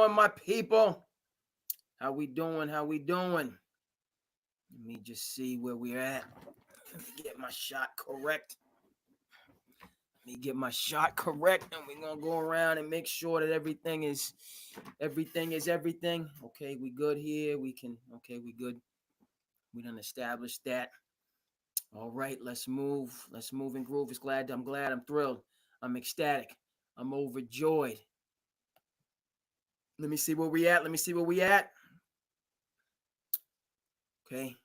on, my people? How we doing? How we doing? Let me just see where we're at. Let me get my shot correct. And we're gonna go around and make sure that everything is everything. Okay, we good here. We good. We done established that. All right, let's move. Let's move and groove. I'm glad, I'm thrilled. I'm ecstatic. I'm overjoyed. Let me see where we at. Okay.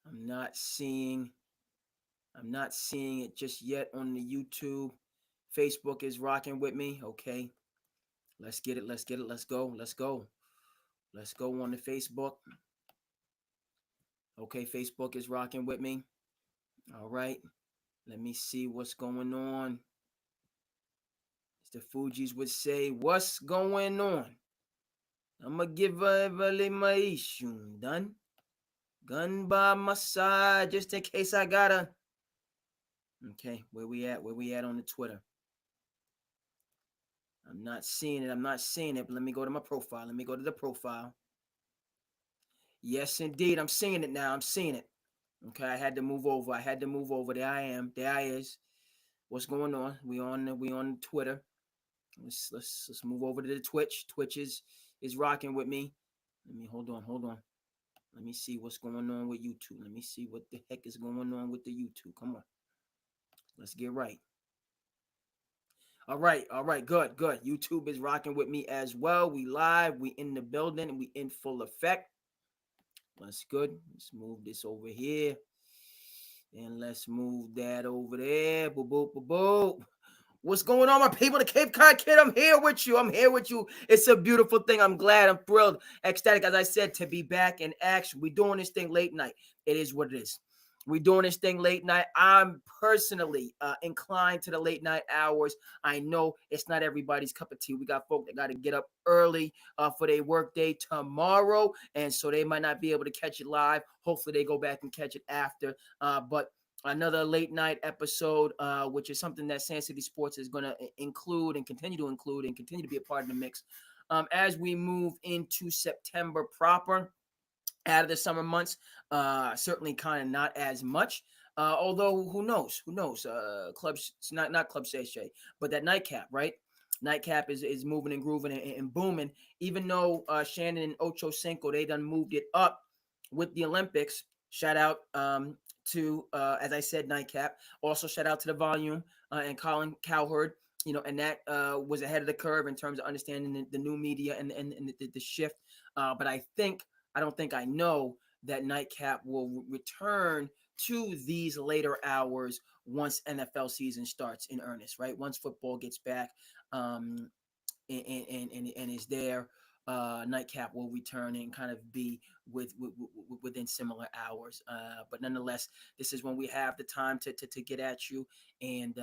I'm not seeing it just yet on the YouTube. Facebook is rocking with me. Okay. Let's get it. Let's go. Let's go on the Facebook. Okay, Facebook is rocking with me. All right. Let me see what's going on. As the Fugees would say, what's going on? I'ma give everybody my issue done. Gun by my side, just in case I gotta. Okay, where we at on the Twitter? I'm not seeing it, but let me go to my profile. Let me go to the profile. Yes, indeed. I'm seeing it now. Okay, I had to move over. There I am. There I is. What's going on? We on Twitter. Let's move over to the Twitch. Twitch is rocking with me. Let me hold on. Let me see what's going on with YouTube. Let me see what the heck is going on with the YouTube. Come on. Let's get right. All right. Good. YouTube is rocking with me as well. We live. We in the building. We in full effect. That's good. Let's move this over here. And let's move that over there. Boop, boop, boop, boop. What's going on, my people? The Cape Cod Kid, I'm here with you. It's a beautiful thing. I'm glad. I'm thrilled. Ecstatic, as I said, to be back in action. We're doing this thing late night. It is what it is. We're doing this thing late night. I'm personally inclined to the late night hours. I know it's not everybody's cup of tea. We got folk that got to get up early for their work day tomorrow, and so they might not be able to catch it live. Hopefully, they go back and catch it after. But another late night episode, which is something that SandCity Sports is going to include and continue to be a part of the mix as we move into September proper. Out of the summer months, certainly kind of not as much. Although who knows? Clubs, not Club Sachet, but that nightcap, right? Nightcap is moving and grooving and booming. Even though Shannon and Ocho Cinco, they done moved it up with the Olympics. Shout out to, as I said, Nightcap. Also, shout out to the Volume and Colin Cowherd. And that was ahead of the curve in terms of understanding the new media and the shift. But I know that Nightcap will return to these later hours once NFL season starts in earnest, right? Once football gets back and is there, Nightcap will return and kind of be within similar hours. But nonetheless, this is when we have the time to get at you, and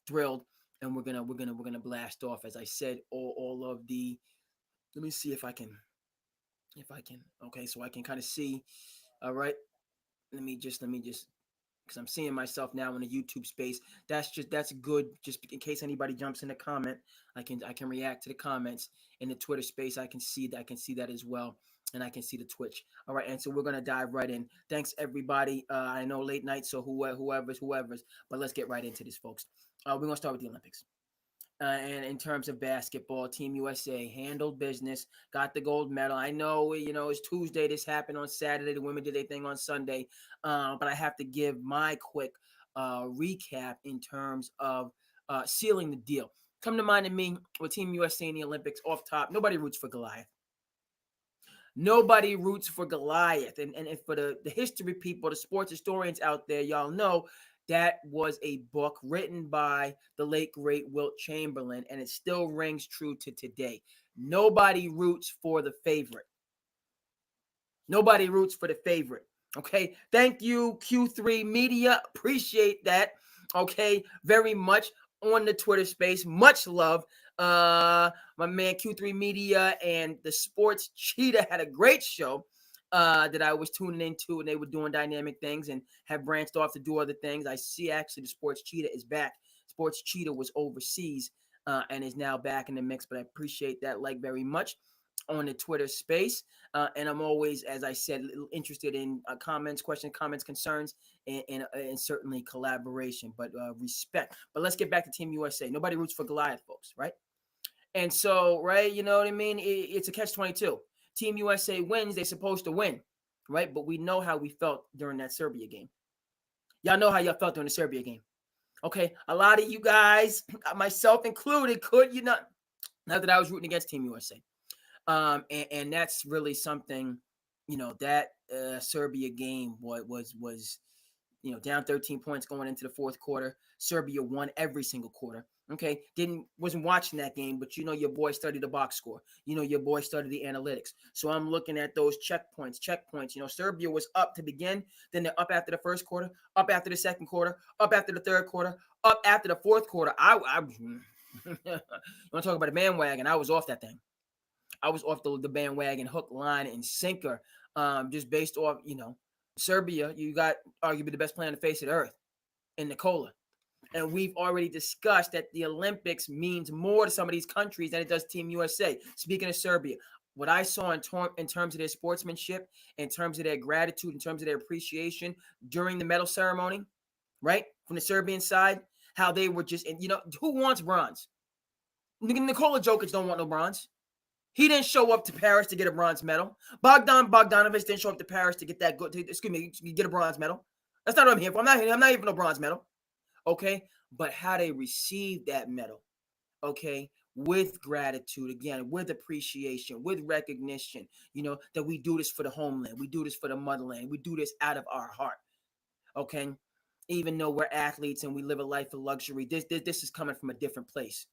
thrilled. And we're gonna blast off, as I said, all of the. Let me see if I can. Okay, so I can kind of see. All right. Let me just, because I'm seeing myself now in the YouTube space. That's good. Just in case anybody jumps in the comment, I can react to the comments in the Twitter space. I can see that as well. And I can see the Twitch. All right. And so we're going to dive right in. Thanks everybody. I know late night. So whoever's, but let's get right into this, folks. We're going to start with the Olympics. And in terms of basketball, Team USA handled business, got the gold medal. I know, it's Tuesday. This happened on Saturday. The women did their thing on Sunday. But I have to give my quick recap in terms of sealing the deal. Come to mind to me with Team USA in the Olympics off top. Nobody roots for Goliath. And for the history people, the sports historians out there, y'all know, that was a book written by the late, great Wilt Chamberlain, and it still rings true to today. Nobody roots for the favorite. Okay, thank you, Q3 Media. Appreciate that. Okay, very much on the Twitter space. Much love. My man Q3 Media and the Sports Cheetah had a great show that I was tuning into, and they were doing dynamic things and have branched off to do other things. I see actually the Sports Cheetah is back. Sports Cheetah was overseas and is now back in the mix. But I appreciate that like very much on the Twitter space. And I'm always, as I said, interested in comments, questions, comments, concerns, and certainly collaboration, but respect. But let's get back to Team USA. Nobody roots for Goliath, folks, right? And so, right, you know what I mean? It's a catch-22. Team USA wins, they're supposed to win, right? But we know how we felt during that Serbia game. Y'all know how y'all felt during the Serbia game. Okay, a lot of you guys, myself included, could you not that I was rooting against Team USA. And that's really something, that Serbia game was down 13 points going into the fourth quarter. Serbia won every single quarter. Okay, wasn't watching that game, but your boy studied the box score. Your boy studied the analytics. So I'm looking at those checkpoints. Serbia was up to begin, then they're up after the first quarter, up after the second quarter, up after the third quarter, up after the fourth quarter. I you want to talk about a bandwagon? I was off that thing. I was off the bandwagon, hook, line, and sinker, just based off, Serbia. You got arguably the best player on the face of the earth in Nikola. And we've already discussed that the Olympics means more to some of these countries than it does Team USA. Speaking of Serbia, what I saw in terms of their sportsmanship, in terms of their gratitude, in terms of their appreciation during the medal ceremony, right, from the Serbian side, how they were just, and who wants bronze? Nikola Jokic don't want no bronze. He didn't show up to Paris to get a bronze medal. Bogdan Bogdanovic didn't show up to Paris to get that good. To get a bronze medal. That's not what I'm here for. I'm not here for no bronze medal. Okay, but how they received that medal. Okay, with gratitude, again, with appreciation, with recognition. That we do this for the homeland. We do this for the motherland. We do this out of our heart. Okay, even though we're athletes and we live a life of luxury, this is coming from a different place.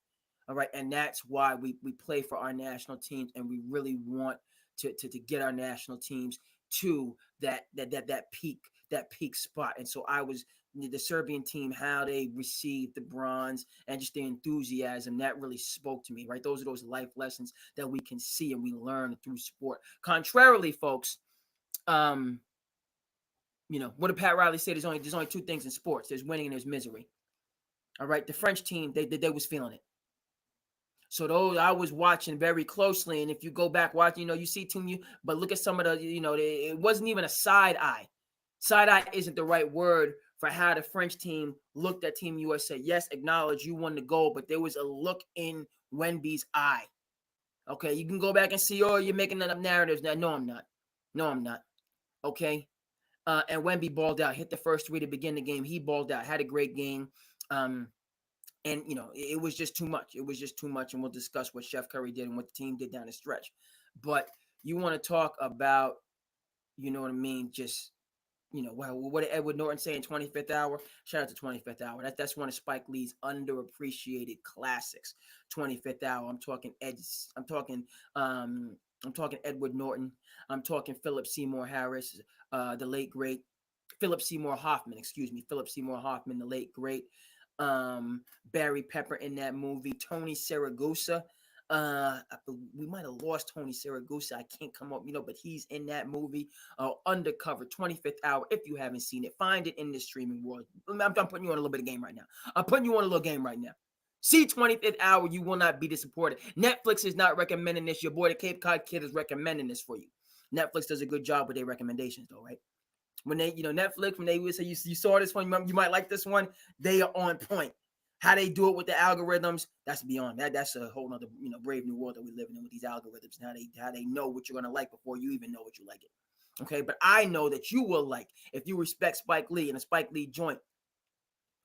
All right, and that's why we play for our national teams, and we really want to get our national teams to that peak spot. And so I was the Serbian team, how they received the bronze and just the enthusiasm that really spoke to me. Right, those are those life lessons that we can see and we learn through sport. Contrarily, folks, what did Pat Riley say? There's only two things in sports: there's winning and there's misery. All right, the French team they was feeling it. So those I was watching very closely, and if you go back watching, you see Team but look at some of the, it wasn't even a side eye. Side eye isn't the right word for how the French team looked at Team USA. Yes, acknowledge you won the gold, but there was a look in Wemby's eye. Okay, you can go back and see, you're making up narratives. Now, no, I'm not. Okay, and Wemby balled out, hit the first three to begin the game. He balled out, had a great game. And, it was just too much. It was just too much. And we'll discuss what Chef Curry did and what the team did down the stretch. But you want to talk about, you know what I mean, just, what did Edward Norton say in 25th Hour? Shout out to 25th Hour. That's one of Spike Lee's underappreciated classics. 25th Hour. I'm talking Edward Norton. I'm talking Philip Seymour Harris, the late great. Philip Seymour Hoffman, the late great. Barry Pepper in that movie, Tony Saragusa. We might have lost Tony Saragusa. I can't come up, but he's in that movie. Undercover, 25th Hour. If you haven't seen it, find it in the streaming world. I'm putting you on a little bit of game right now. I'm putting you on a little game right now. See 25th Hour. You will not be disappointed. Netflix is not recommending this. Your boy, the Cape Cod Kid, is recommending this for you. Netflix does a good job with their recommendations, though, right? When they, Netflix, when they would say you saw this one, you might like this one, they are on point. How they do it with the algorithms, that's beyond that. That's a whole other, brave new world that we live in with these algorithms. How they know what you're gonna like before you even know what you like it. Okay, but I know that you will like if you respect Spike Lee and a Spike Lee joint.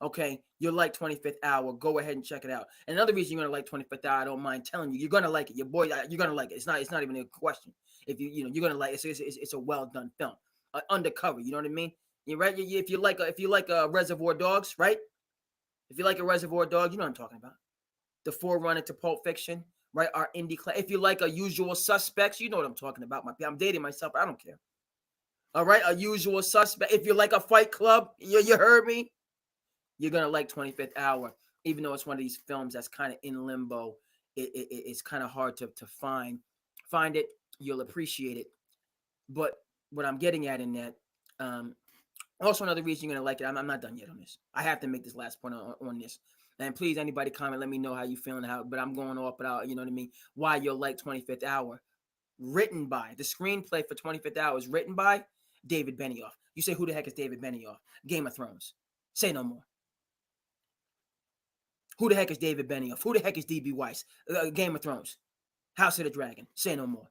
Okay, you'll like 25th Hour. Go ahead and check it out. And another reason you're gonna like 25th Hour, I don't mind telling you, you're gonna like it. Your boy, you're gonna like it. It's not even a question. If you're gonna like it. It's a well done film. Undercover, you know what I mean? You're right. If you like a Reservoir Dogs, right? If you like a Reservoir Dog, you know what I'm talking about. The forerunner to Pulp Fiction, right? Our indie class. If you like a Usual Suspects, you know what I'm talking about. I'm dating myself. I don't care. All right, a Usual Suspect. If you like a Fight Club, you heard me. You're gonna like 25th Hour, even though it's one of these films that's kind of in limbo. It's kind of hard to find. Find it, you'll appreciate it. But what I'm getting at in that, also another reason you're gonna like it. I'm not done yet on this. I have to make this last point on this. And please, anybody comment, let me know how you feeling. But I'm going off without, you know what I mean? Why you'll like 25th Hour. Written by, the screenplay for 25th Hour is written by David Benioff. You say, who the heck is David Benioff? Game of Thrones. Say no more. Who the heck is David Benioff? Who the heck is D.B. Weiss? Game of Thrones. House of the Dragon. Say no more.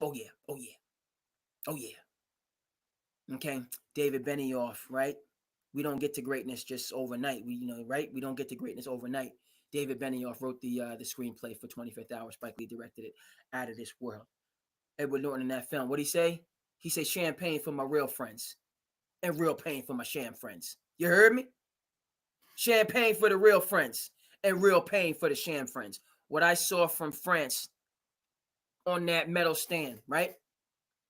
Oh, yeah. Oh, yeah. Oh, yeah. Okay. David Benioff, right? We don't get to greatness just overnight. Right? We don't get to greatness overnight. David Benioff wrote the screenplay for 25th Hour. Spike Lee directed it. Out of this world. Edward Norton in that film. What'd he say? He said, champagne for my real friends and real pain for my sham friends. You heard me? Champagne for the real friends and real pain for the sham friends. What I saw from France on that medal stand, right?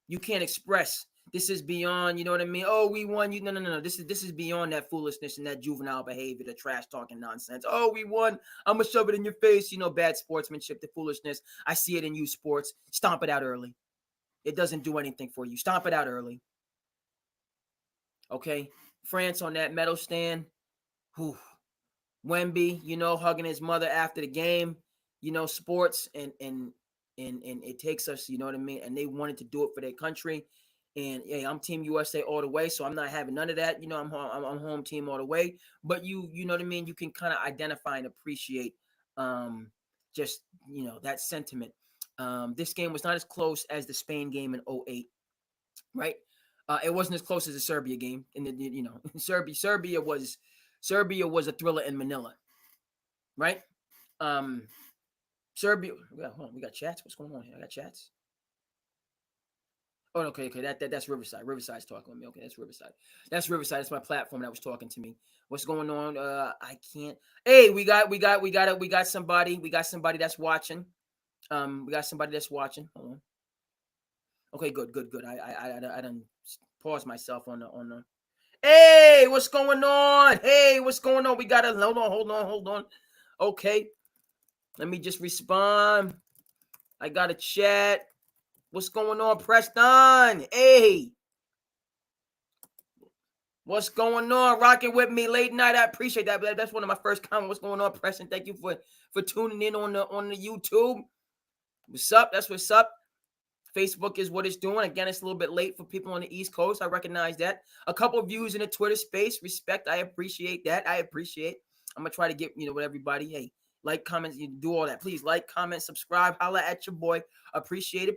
You can't express. This is beyond, you know what I mean? Oh, we won. No. This is beyond that foolishness and that juvenile behavior, the trash talking nonsense. Oh, we won. I'm gonna shove it in your face. Bad sportsmanship, the foolishness. I see it in you sports. Stomp it out early. It doesn't do anything for you. Stomp it out early. Okay, France on that medal stand. Whew. Wemby, hugging his mother after the game. Sports and it takes us. You know what I mean? And they wanted to do it for their country. And hey, I'm Team USA all the way, so I'm not having none of that. I'm home team all the way. But you know what I mean? You can kind of identify and appreciate just that sentiment. This game was not as close as the Spain game in 2008, right? It wasn't as close as the Serbia game. And Serbia was a thriller in Manila, right? Serbia. Hold on, we got chats. What's going on here? I got chats. Oh, okay. That's Riverside. Riverside's talking with me. Okay, that's Riverside. That's Riverside. That's my platform that was talking to me. What's going on? I can't. Hey, we got somebody. We got somebody that's watching. We got somebody that's watching. Hold on. Okay, good. I done pause myself on the. Hey, what's going on? Hey, what's going on? We got to hold on. Okay, let me just respond. I got a chat. What's going on, Preston? Hey, what's going on? Rocking with me late night. I appreciate that. That's one of my first comments. What's going on, Preston? Thank you for tuning in on the YouTube. What's up? That's what's up. Facebook is what it's doing. Again, it's a little bit late for people on the East Coast. I recognize that. A couple of views in the Twitter space. Respect. I appreciate that. I'm going to try to get, with everybody. Hey, like, comments, you do all that. Please like, comment, subscribe. Holla at your boy. Appreciate.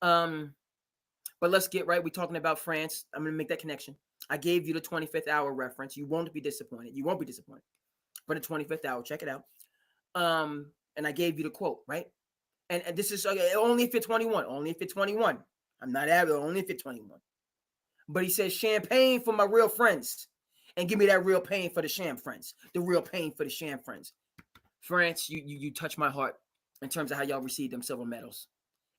But let's get right. We're talking about France. I'm going to make that connection. I gave you the 25th Hour reference. You won't be disappointed. For the 25th Hour. Check it out. And I gave you the quote, right? And this is only if you're 21. Only if you're 21. I'm not average. Only if you're 21. But he says, champagne for my real friends. And give me that real pain for the sham friends. The real pain for the sham friends. France, you touch my heart in terms of how y'all received them silver medals.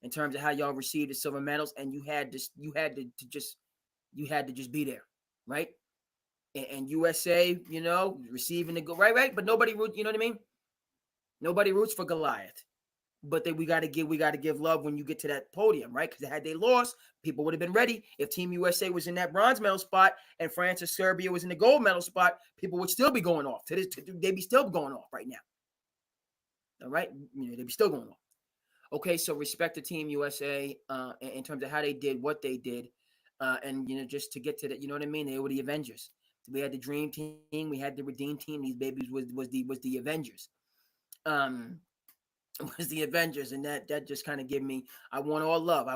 In terms of how y'all received the silver medals. And you had to just be there. Right? And USA, receiving the go right. But nobody roots, you know what I mean? Nobody roots for Goliath. But we got to give love when you get to that podium, right? Because had they lost, people would have been ready. If Team USA was in that bronze medal spot and France or Serbia was in the gold medal spot, people would still be going off. They'd be still going off right now. All right? They'd be still going off. Okay, so respect to Team USA in terms of how they did what they did. And, just to get to that, you know what I mean? They were the Avengers. We had the Dream Team. We had the Redeem Team. These babies was the Avengers. Was the Avengers, and that just kind of gave me, I want all love.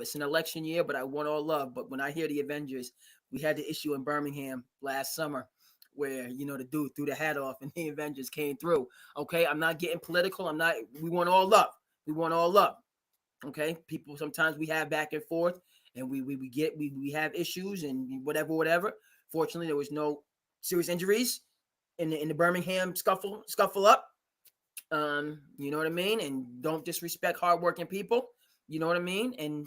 It's an election year, but I want all love. But when I hear the Avengers, we had the issue in Birmingham last summer where, the dude threw the hat off and the Avengers came through. Okay, I'm not getting political. We want all love. Okay, people, sometimes we have back and forth and we have issues and whatever. Fortunately, there was no serious injuries in the Birmingham scuffle up. You know what I mean? And don't disrespect hardworking people. You know what I mean? And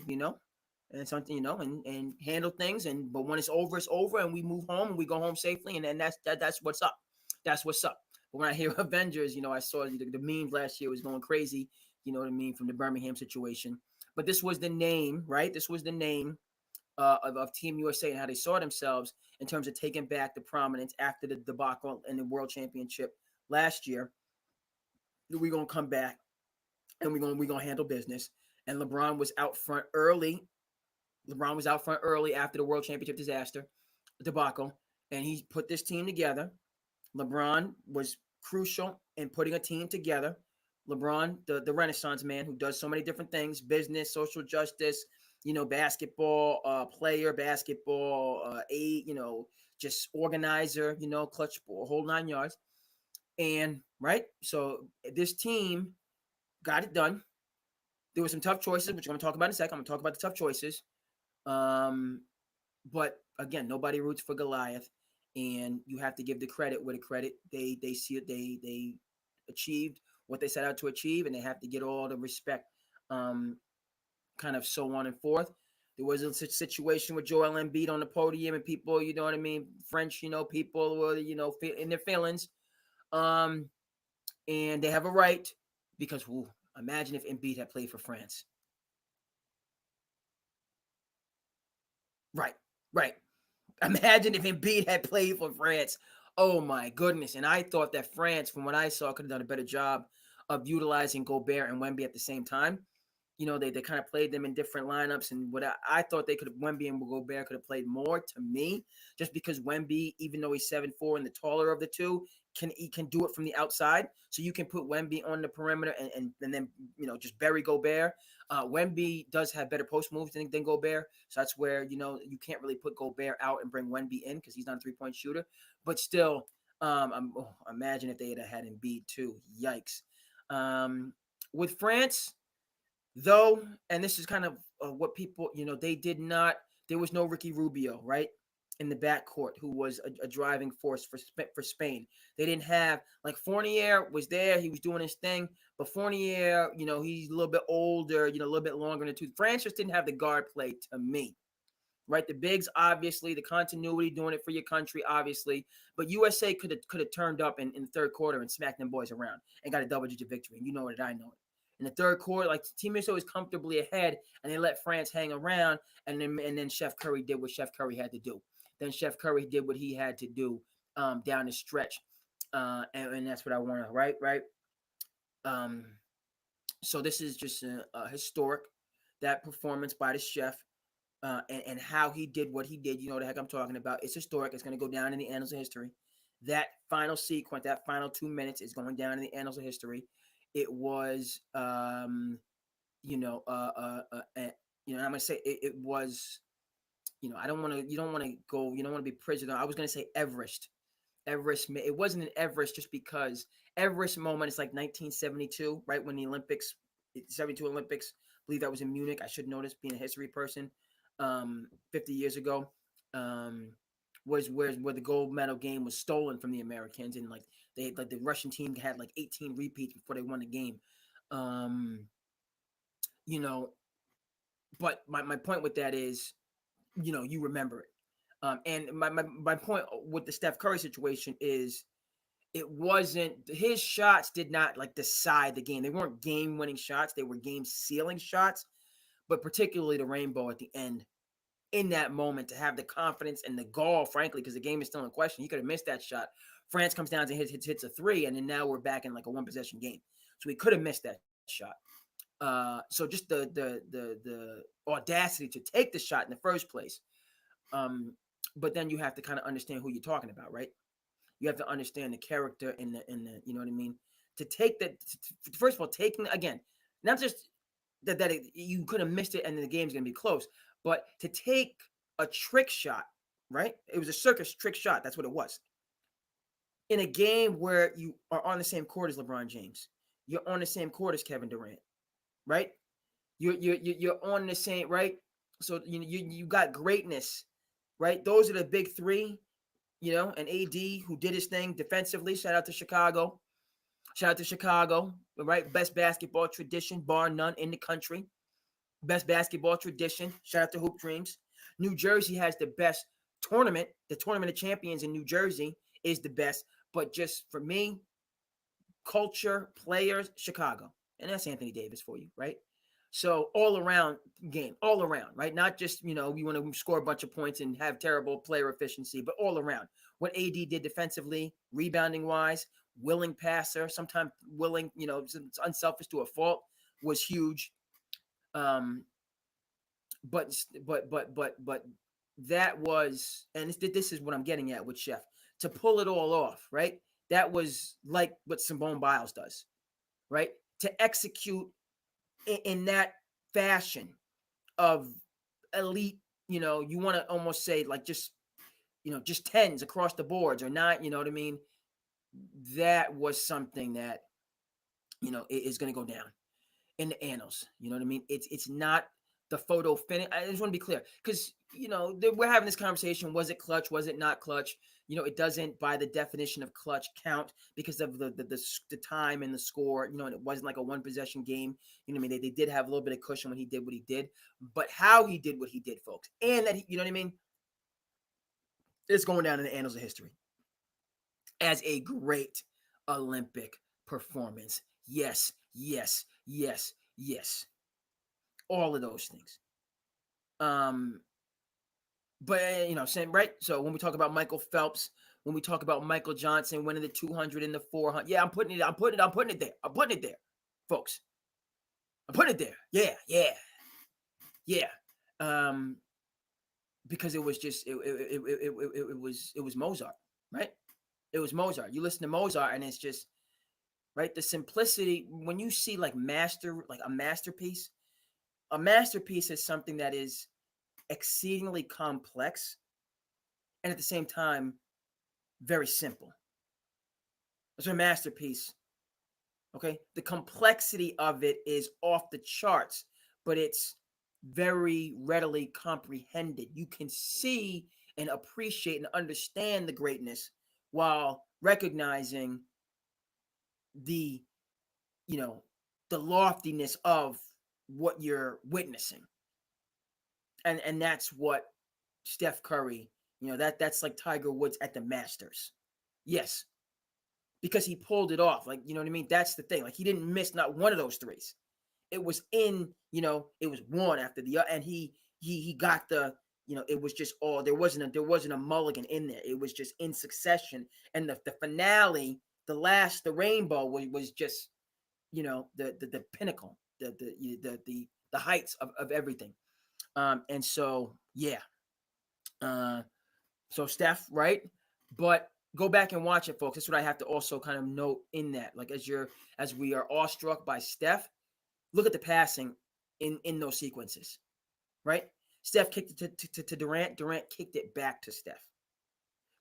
and something, and handle things. But when it's over, and we move home and we go home safely. And that's what's up. That's what's up. But when I hear Avengers, I saw the memes last year was going crazy. You know what I mean? From the Birmingham situation. But this was the name, right? This was the name of Team USA and how they saw themselves in terms of taking back the prominence after the debacle in the World Championship last year. We're gonna come back and we're gonna handle business. And LeBron was out front early. LeBron was out front early after the World Championship disaster debacle, and he put this team together. LeBron was crucial in putting a team together. LeBron, the Renaissance man who does so many different things, business, social justice, basketball, player, basketball, just organizer, clutch ball, whole 9 yards. And right, so this team got it done. There were some tough choices, which I'm going to talk about in a second. I'm going to talk about the tough choices. But again, nobody roots for Goliath, and you have to give the credit where the credit they see it. They achieved what they set out to achieve, and they have to get all the respect. Kind of so on and forth. There was a situation with Joel Embiid on the podium, and people, you know what I mean, French, people were, in their feelings, and they have a right because imagine if Embiid had played for France. Right. Imagine if Embiid had played for France. Oh my goodness! And I thought that France, from what I saw, could have done a better job of utilizing Gobert and Wemby at the same time. They kind of played them in different lineups, and what I thought they could have, Wemby and Gobert could have played more to me, just because Wemby, even though he's 7'4" and the taller of the two, he can do it from the outside. So you can put Wemby on the perimeter and then just bury Gobert. Wemby does have better post moves than Gobert, so that's where you can't really put Gobert out and bring Wemby in because he's not a 3-point shooter. But still, imagine if they had Embiid too. Yikes! With France. Though, and this is kind of what people, they did not, there was no Ricky Rubio, right, in the backcourt, who was a driving force for Spain. They didn't have, like, Fournier was there, he was doing his thing, but Fournier, he's a little bit older, a little bit longer in the tooth. France just didn't have the guard play to me. Right, the bigs, obviously, the continuity, doing it for your country, obviously, but USA could have turned up in the third quarter and smacked them boys around and got a double-digit victory. And you know it, I know it. In the third quarter, like, Team USA was comfortably ahead, and they let France hang around, and then Chef Curry did what Chef Curry had to do. Then Chef Curry did what he had to do down the stretch, and that's what I want to, right? So this is just a historic, that performance by the chef. And how he did what he did, the heck I'm talking about. It's historic. It's going to go down in the annals of history. That final sequence, that final 2 minutes is going down in the annals of history. It was, I'm going to say it was, you don't want to be prisoner. I was going to say Everest. It wasn't an Everest just because Everest moment is like 1972, right? When the Olympics, 72 Olympics, I believe that was in Munich. I should know this, being a history person. 50 years ago, was where the gold medal game was stolen from the Americans, and the Russian team had like 18 repeats before they won the game. But my point with that is, you remember it. And my point with the Steph Curry situation is, it wasn't, his shots did not decide the game. They weren't game-winning shots. They were game-sealing shots. But particularly the rainbow at the end, in that moment, to have the confidence and the gall, frankly, because the game is still in question. He could have missed that shot. France comes down to hits a three, and then now we're back in a one-possession game. So he could have missed that shot. So just the audacity to take the shot in the first place. But then you have to kind of understand who you're talking about, right? You have to understand the character and the you know what I mean? To take that, first of all, taking, again, not just that you could have missed it and the game's going to be close, but to take a trick shot, right? It was a circus trick shot. That's what it was. In a game where you are on the same court as LeBron James, you're on the same court as Kevin Durant, right? You're on the same, right? So you got greatness, right? Those are the big three, and AD, who did his thing defensively. Shout out to Chicago. Right? Best basketball tradition, bar none, in the country. Best basketball tradition. Shout out to Hoop Dreams. New Jersey has the best tournament. The Tournament of Champions in New Jersey is the best. But just for me, culture, players, Chicago. And that's Anthony Davis for you, right? So all around game, all around, right? Not just, you want to score a bunch of points and have terrible player efficiency, but all around. What AD did defensively, rebounding wise, willing passer, sometimes willing, it's unselfish to a fault, was huge. But that was, and this is what I'm getting at with Chef, to pull it all off, right? That was like what Simone Biles does, right? To execute in that fashion of elite, you want to almost say like just tens across the boards or not, you know what I mean? That was something that, is going to go down in the annals. You know what I mean? It's not the photo finish. I just want to be clear because we're having this conversation. Was it clutch? Was it not clutch? It doesn't, by the definition of clutch, count because of the time and the score. And it wasn't like a one possession game. You know what I mean? They did have a little bit of cushion when he did what he did, but how he did what he did, folks, and that you know what I mean, it's going down in the annals of history as a great Olympic performance. Yes, yes, yes, yes. All of those things. But same, right? So when we talk about Michael Phelps, when we talk about Michael Johnson winning the 200 and the 400, yeah, I'm putting it there, folks. I'm putting it there. Yeah. Because it was just it was Mozart, right? It was Mozart. You listen to Mozart, and it's just right, the simplicity. When you see like a masterpiece is something that is exceedingly complex and at the same time very simple. It's a masterpiece. Okay, the complexity of it is off the charts, but it's very readily comprehended. You can see and appreciate and understand the greatness while recognizing the the loftiness of what you're witnessing. And that's what Steph Curry, that's like Tiger Woods at the Masters. Yes, because he pulled it off. Like, you know what I mean? That's the thing. Like, he didn't miss not one of those threes. It was it was one after the other, and he got it was just all, there wasn't a mulligan in there. It was just in succession. And the finale, the rainbow was just, the pinnacle, the heights of everything. And so, yeah. So Steph, right? But go back and watch it, folks. That's what I have to also kind of note in that. Like, as we are awestruck by Steph, look at the passing in those sequences, right? Steph kicked it to Durant. Durant kicked it back to Steph.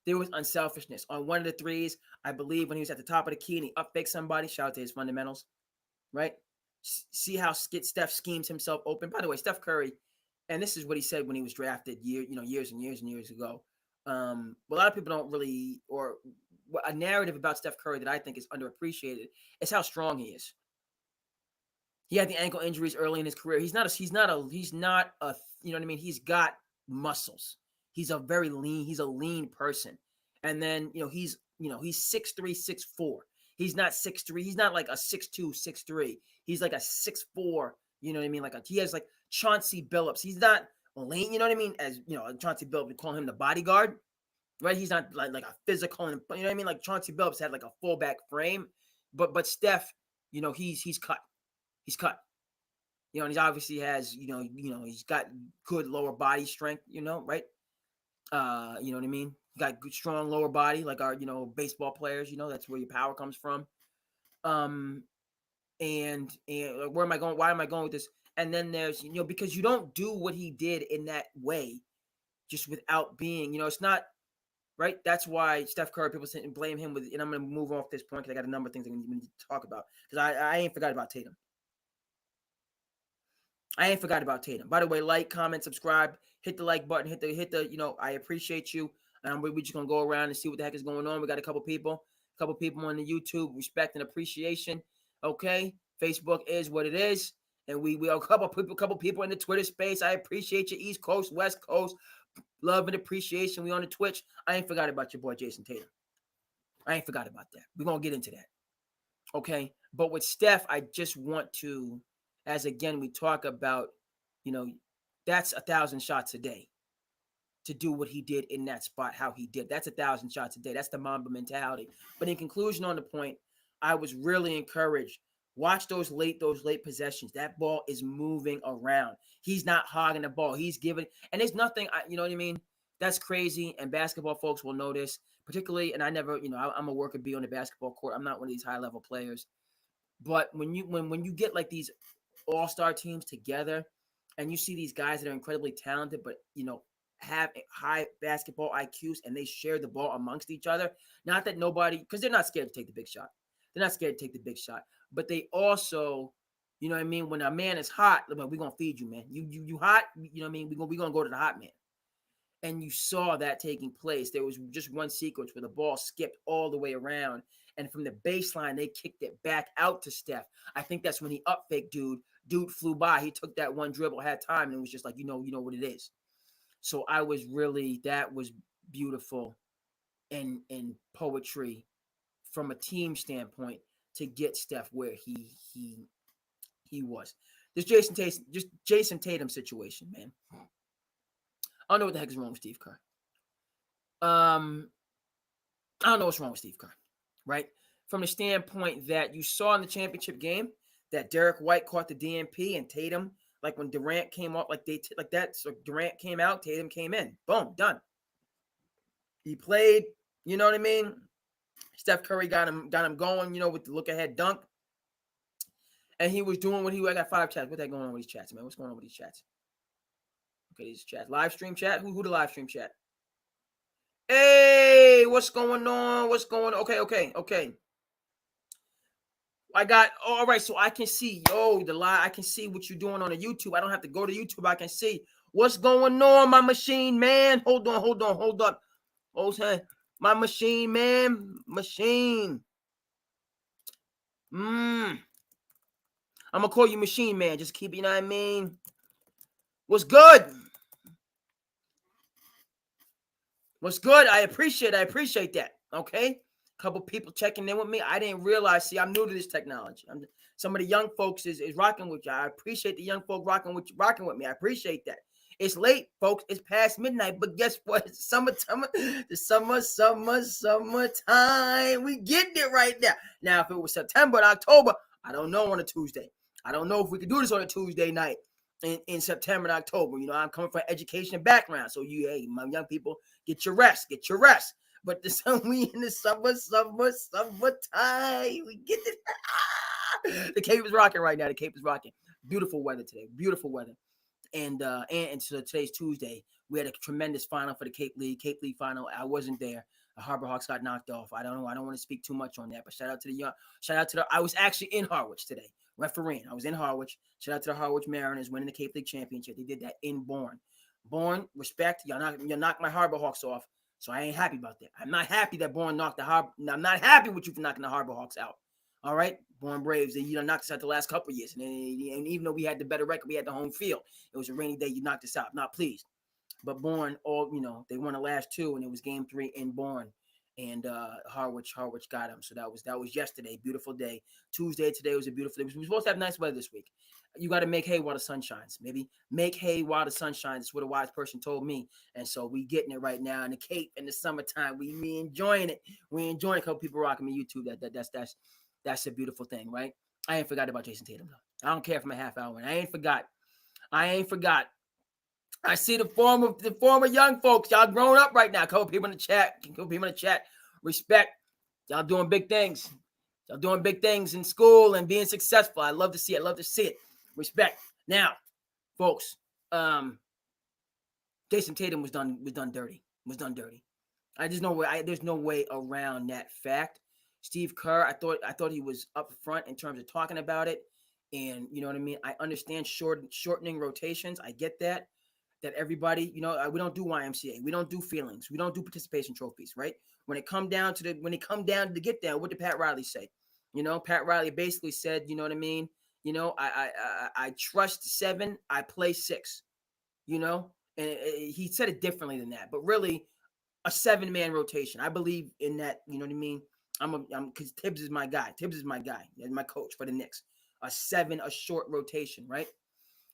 There was unselfishness on one of the threes. I believe when he was at the top of the key and he up faked somebody. Shout out to his fundamentals, right? See how Steph schemes himself open. By the way, Steph Curry, and this is what he said when he was drafted years and years ago. A lot of people don't really, or a narrative about Steph Curry that I think is underappreciated is how strong he is. He had the ankle injuries early in his career. He's not a, you know what I mean? He's got muscles. He's a lean person. And then, he's 6'3", 6'4". He's not 6'3". He's not like a 6'2", 6'3". He's like a 6'4", you know what I mean? He has like Chauncey Billups. He's not lean, you know what I mean? As, Chauncey Billups, we call him the bodyguard, right? He's not like a physical, you know what I mean? Like Chauncey Billups had like a fullback frame, but Steph, he's cut. He's cut. And he obviously has, he's got good lower body strength, right? You know what I mean? Got good, strong lower body, like our, baseball players, that's where your power comes from. And where am I going? Why am I going with this? And then there's, because you don't do what he did in that way just without being, it's not, right? That's why Steph Curry, people blame him with, and I'm going to move off this point because I got a number of things we need to talk about because I ain't forgot about Tatum. I ain't forgot about Tatum. By the way, like, comment, subscribe, hit the like button, hit the, I appreciate you. We're just going to go around and see what the heck is going on. We got a couple people on the YouTube, respect and appreciation. Okay. Facebook is what it is. And we are a couple people in the Twitter space. I appreciate you, East Coast, West Coast. Love and appreciation. We on the Twitch. I ain't forgot about your boy, Jason Tatum. I ain't forgot about that. We're going to get into that. Okay. But with Steph, I just want to, as again we talk about, that's 1,000 shots a day to do what he did in that spot, how he did. That's 1,000 shots a day. That's the Mamba mentality. But in conclusion on the point, I was really encouraged. Watch those late possessions. That ball is moving around. He's not hogging the ball. He's giving, and there's nothing, you know what I mean? That's crazy. And basketball folks will know this, particularly, and I never, I'm a worker bee on the basketball court. I'm not one of these high level players. But when you get like these all-star teams together and you see these guys that are incredibly talented, but have high basketball IQs and they share the ball amongst each other. Not that nobody, because they're not scared to take the big shot. They're not scared to take the big shot, but they also, you know what I mean? When a man is hot, we're going to feed you, man. You hot, you know what I mean? We're going to go to the hot man. And you saw that taking place. There was just one sequence where the ball skipped all the way around. And from the baseline, they kicked it back out to Steph. I think that's when he up fake dude. Dude flew by. He took that one dribble, had time, and it was just like, you know what it is. So that was beautiful in poetry from a team standpoint to get Steph where he was. This Jason Tatum situation, man. I don't know what the heck is wrong with Steve Kerr. I don't know what's wrong with Steve Kerr, right? From the standpoint that you saw in the championship game that Derek White caught the DNP and Tatum, like when Durant came up, like that. So Durant came out, Tatum came in. Boom, done. He played, you know what I mean? Steph Curry got him going, with the look ahead dunk. And he was doing I got 5 chats. What's that going on with these chats, man? What's going on with these chats? Okay, these chats. Live stream chat? Who the live stream chat? Hey, what's going on? Okay. I got, all right, so I can see, the live, I can see what you're doing on the YouTube. I don't have to go to YouTube. I can see what's going on, my machine, man. Hold on. Hold on. My machine, man. Machine. I'm going to call you machine, man. Just keep, you know what I mean? What's good? What's good? I appreciate that. Okay? Couple people checking in with me. I didn't realize. See, I'm new to this technology. Some of the young folks is rocking with you. I appreciate the young folk rocking with me. I appreciate that. It's late, folks. It's past midnight, but guess what? It's summertime. Summertime. We getting it right now. Now, if it was September and October, I don't know on a Tuesday. I don't know if we could do this on a Tuesday night in September and October. I'm coming from an education background, so my young people, get your rest. But we in the summertime. We get it. The Cape is rocking right now. The Cape is rocking. Beautiful weather today. Beautiful weather. And so today's Tuesday. We had a tremendous final for the Cape League final. I wasn't there. The Harbor Hawks got knocked off. I don't know. I don't want to speak too much on that. But shout out to I was actually in Harwich today, refereeing. I was in Harwich. Shout out to the Harwich Mariners winning the Cape League championship. They did that in Bourne. Bourne, respect. Y'all knock my Harbor Hawks off. So I ain't happy about that. I'm not happy that Bourne knocked the Harbor. I'm not happy with you for knocking the Harbor Hawks out. All right, Bourne Braves. You knocked us out the last couple of years, and even though we had the better record, we had the home field. It was a rainy day. You knocked us out. Not pleased. But Bourne, they won the last 2, and it was Game 3 in Bourne, and Harwich got them. So that was yesterday. Beautiful day. Tuesday today was a beautiful day. We're supposed to have nice weather this week. You got to make hay while the sun shines. Maybe make hay while the sun shines. That's what a wise person told me. And so we getting it right now in the Cape in the summertime. We enjoying it. We enjoying it. A couple people rocking me YouTube. That's a beautiful thing, right? I ain't forgot about Jason Tatum though. I don't care if I'm a half hour. I ain't forgot. I see the former young folks. Y'all grown up right now. A couple people in the chat. Respect. Y'all doing big things. Y'all doing big things in school and being successful. I love to see it. Respect. Now, folks, Jason Tatum was done dirty. There's no way around that fact. Steve Kerr, I thought he was up front in terms of talking about it. And you know what I mean? I understand shortening rotations. I get that everybody, we don't do YMCA. We don't do feelings. We don't do participation trophies, right? When it come down to the get down, what did Pat Riley say? Pat Riley basically said, you know what I mean? I trust 7, I play 6, and he said it differently than that, but really a 7-man rotation. I believe in that, you know what I mean? I'm because Tibbs is my guy. Tibbs is my guy. He's my coach for the Knicks. a 7, a short rotation, right?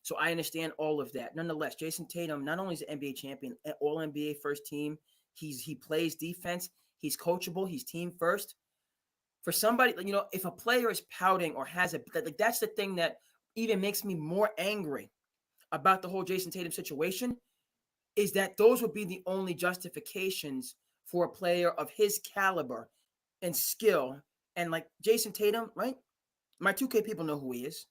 So I understand all of that. Nonetheless, Jason Tatum not only is an NBA champion, all NBA first team. He plays defense. He's coachable. He's team first. For somebody, if a player is pouting or has that's the thing that even makes me more angry about the whole Jason Tatum situation, is that those would be the only justifications for a player of his caliber and skill. And like Jason Tatum, right? My 2K people know who he is.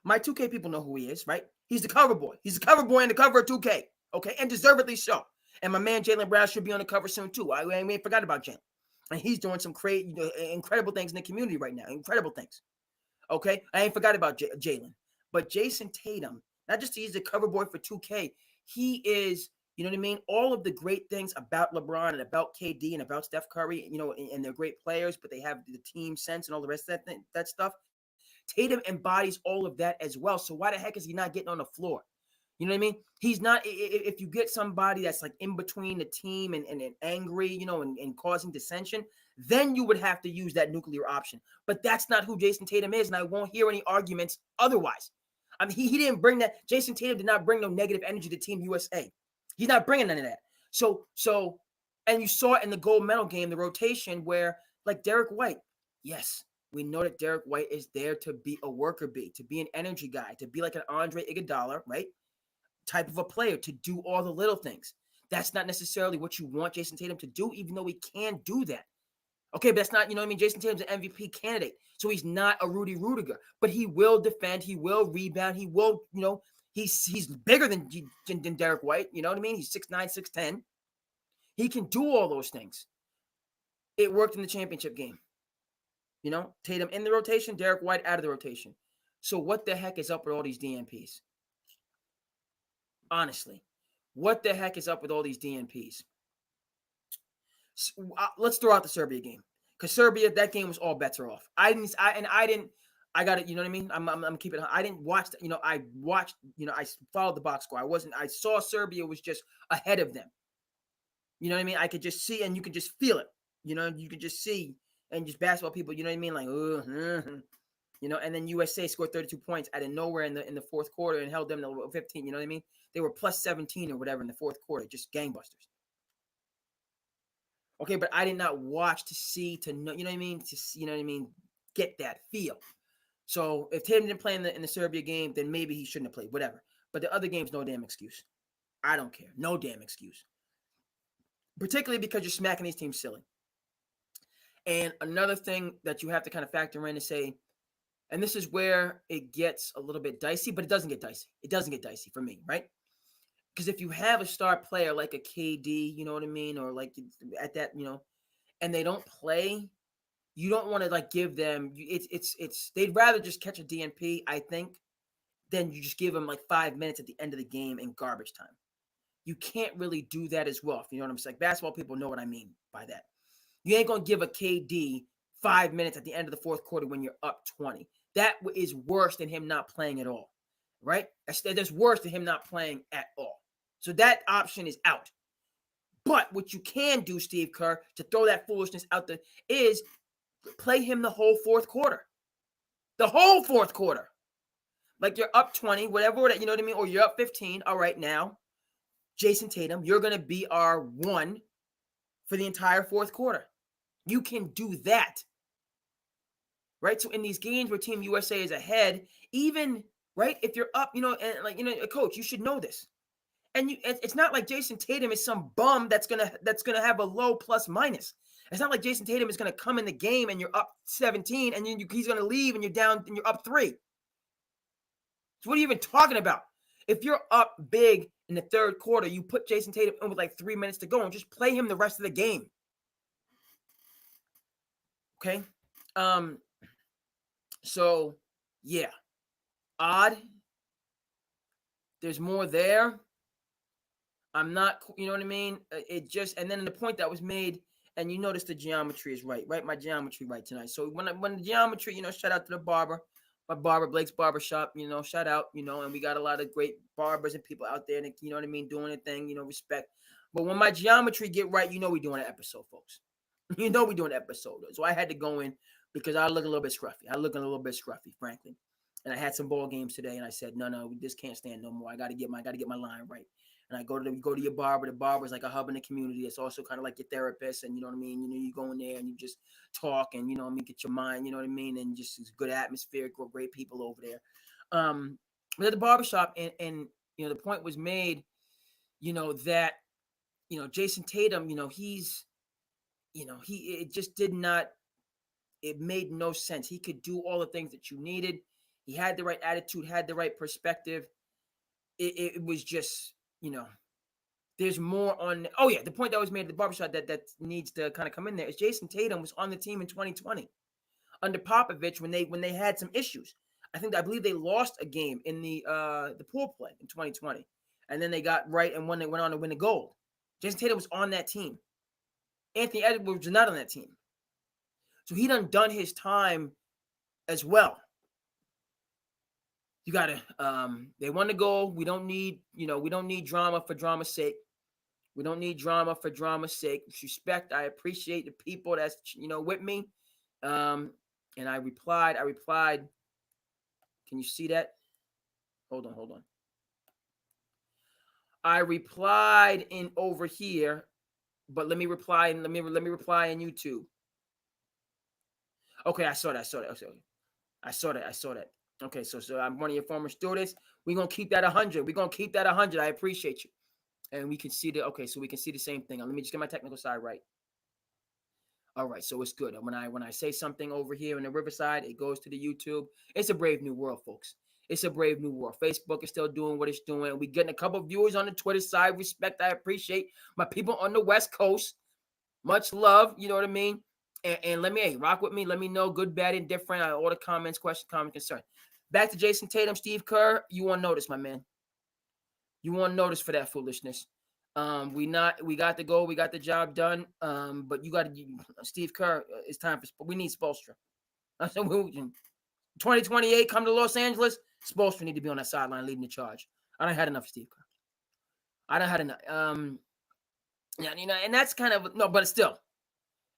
My 2K people know who he is, right? He's the cover boy. He's the cover boy in the cover of 2K, okay? And deservedly so. And my man Jaylen Brown should be on the cover soon too. I ain't forgot about Jaylen. And he's doing some incredible things in the community right now. Incredible things. Okay? I ain't forgot about Jaylen. But Jason Tatum, not just he's the cover boy for 2K, he is, you know what I mean? All of the great things about LeBron and about KD and about Steph Curry, and they're great players, but they have the team sense and all the rest of that stuff. Tatum embodies all of that as well. So why the heck is he not getting on the floor? You know what I mean? He's not. If you get somebody that's like in between the team and angry, and causing dissension, then you would have to use that nuclear option. But that's not who Jason Tatum is, and I won't hear any arguments otherwise. I mean, he didn't bring that. Jason Tatum did not bring no negative energy to Team USA. He's not bringing none of that. So, and you saw it in the gold medal game, the rotation where like Derek White, yes. We know that Derek White is there to be a worker bee, to be an energy guy, to be like an Andre Iguodala, right? Type of a player, to do all the little things. That's not necessarily what you want Jason Tatum to do, even though he can do that. Okay, but that's not, Jason Tatum's an MVP candidate. So he's not a Rudy Rudiger, but he will defend, he will rebound, he will, he's bigger than Derek White, you know what I mean? He's 6'9", 6'10". He can do all those things. It worked in the championship game. Tatum in the rotation, Derek White out of the rotation. So what the heck is up with all these DNPs? Honestly, what the heck is up with all these DNPs? So, let's throw out the Serbia game, because Serbia, that game was all bets are off. I got it. You know what I mean? I'm keeping it. I didn't watch. I watched. I followed the box score. I saw Serbia was just ahead of them. You know what I mean? I could just see, and you could just feel it. You could just see. And just basketball people, you know what I mean? Like, and then U.S.A. scored 32 points out of nowhere in the fourth quarter and held them to 15. You know what I mean? They were plus 17 or whatever in the fourth quarter, just gangbusters. Okay, but I did not watch to see, to know, you know what I mean? Get that feel. So if Tatum didn't play in the Serbia game, then maybe he shouldn't have played, whatever. But the other game's no damn excuse. I don't care. No damn excuse. Particularly because you're smacking these teams silly. And another thing that you have to kind of factor in is say, and this is where it gets a little bit dicey, but it doesn't get dicey. It doesn't get dicey for me, right? Because if you have a star player like a KD, you know what I mean? Or like at that, and they don't play, you don't want to like give them, they'd rather just catch a DNP, I think, than you just give them like 5 minutes at the end of the game in garbage time. You can't really do that as well. If you know what I'm saying? Like, basketball people know what I mean by that. You ain't going to give a KD 5 minutes at the end of the fourth quarter when you're up 20. That is worse than him not playing at all, right? That's worse than him not playing at all. So that option is out. But what you can do, Steve Kerr, to throw that foolishness out there is play him the whole fourth quarter. The whole fourth quarter. Like you're up 20, whatever, you know what I mean? Or you're up 15. All right, now, Jason Tatum, you're going to be our one for the entire fourth quarter. You can do that, right? So in these games where Team USA is ahead, even, right, if you're up, a coach, you should know this. And it's not like Jason Tatum is some bum that's gonna have a low plus minus. It's not like Jason Tatum is gonna come in the game and you're up 17 and he's gonna leave and you're down and you're up 3. So what are you even talking about? If you're up big in the third quarter, you put Jason Tatum in with like 3 minutes to go and just play him the rest of the game. Okay. So yeah, odd. There's more there. I'm not, you know what I mean? It just, and then the point that was made, and you notice the geometry is right? My geometry right tonight. So when the geometry, shout out to the barber, my barber, Blake's Barbershop, shout out, and we got a lot of great barbers and people out there, and you know what I mean, doing a thing, respect. But when my geometry get right, we're doing an episode, folks. We're doing an episode. So I had to go in because I look a little bit scruffy. Frankly. And I had some ball games today, and I said, no, this can't stand no more. I got to get my line right. And I go to your barber. The barber is like a hub in the community. It's also kind of like your therapist, and you know what I mean. You go in there and you just talk, and you know what I mean, get your mind, you know what I mean, and just it's good atmosphere, great people over there. But at the barbershop, and the point was made, that Jason Tatum, he's, he it just did not. It made no sense. He could do all the things that you needed. He had the right attitude, had the right perspective. It was just, there's more on. Oh yeah, the point that was made at the barbershop that needs to kind of come in there is Jason Tatum was on the team in 2020 under Popovich when they had some issues. I believe they lost a game in the pool play in 2020, and then they got right and when they went on to win the gold. Jason Tatum was on that team. Anthony Edwards was not on that team, so he done his time as well. You gotta. They won the goal. We don't need drama for drama's sake. We don't need drama for drama's sake. Respect. I appreciate the people that's with me. And I replied. Can you see that? Hold on. I replied in over here, but let me reply and let me reply in YouTube. Okay, I saw that. Okay, so I'm one of your former students. We're gonna keep that 100. I appreciate you. And we can see so we can see the same thing. Let me just get my technical side right. All right, so it's good. When I say something over here in the Riverside, it goes to the YouTube. It's a brave new world, folks. It's a brave new world. Facebook is still doing what it's doing. We getting a couple of viewers on the Twitter side. Respect, I appreciate my people on the West Coast. Much love, you know what I mean? And let me rock with me. Let me know, good, bad, indifferent. All the comments, questions, comment, concern. Back to Jason Tatum, Steve Kerr. You won't notice, my man. You won't notice for that foolishness. We got the goal, we got the job done. But you got Steve Kerr. It's time for we need Spoelstra. 2028 come to Los Angeles. Spoelstra need to be on that sideline leading the charge. I don't had enough of Steve Kerr. I don't had enough. Yeah, and that's kind of no, but still,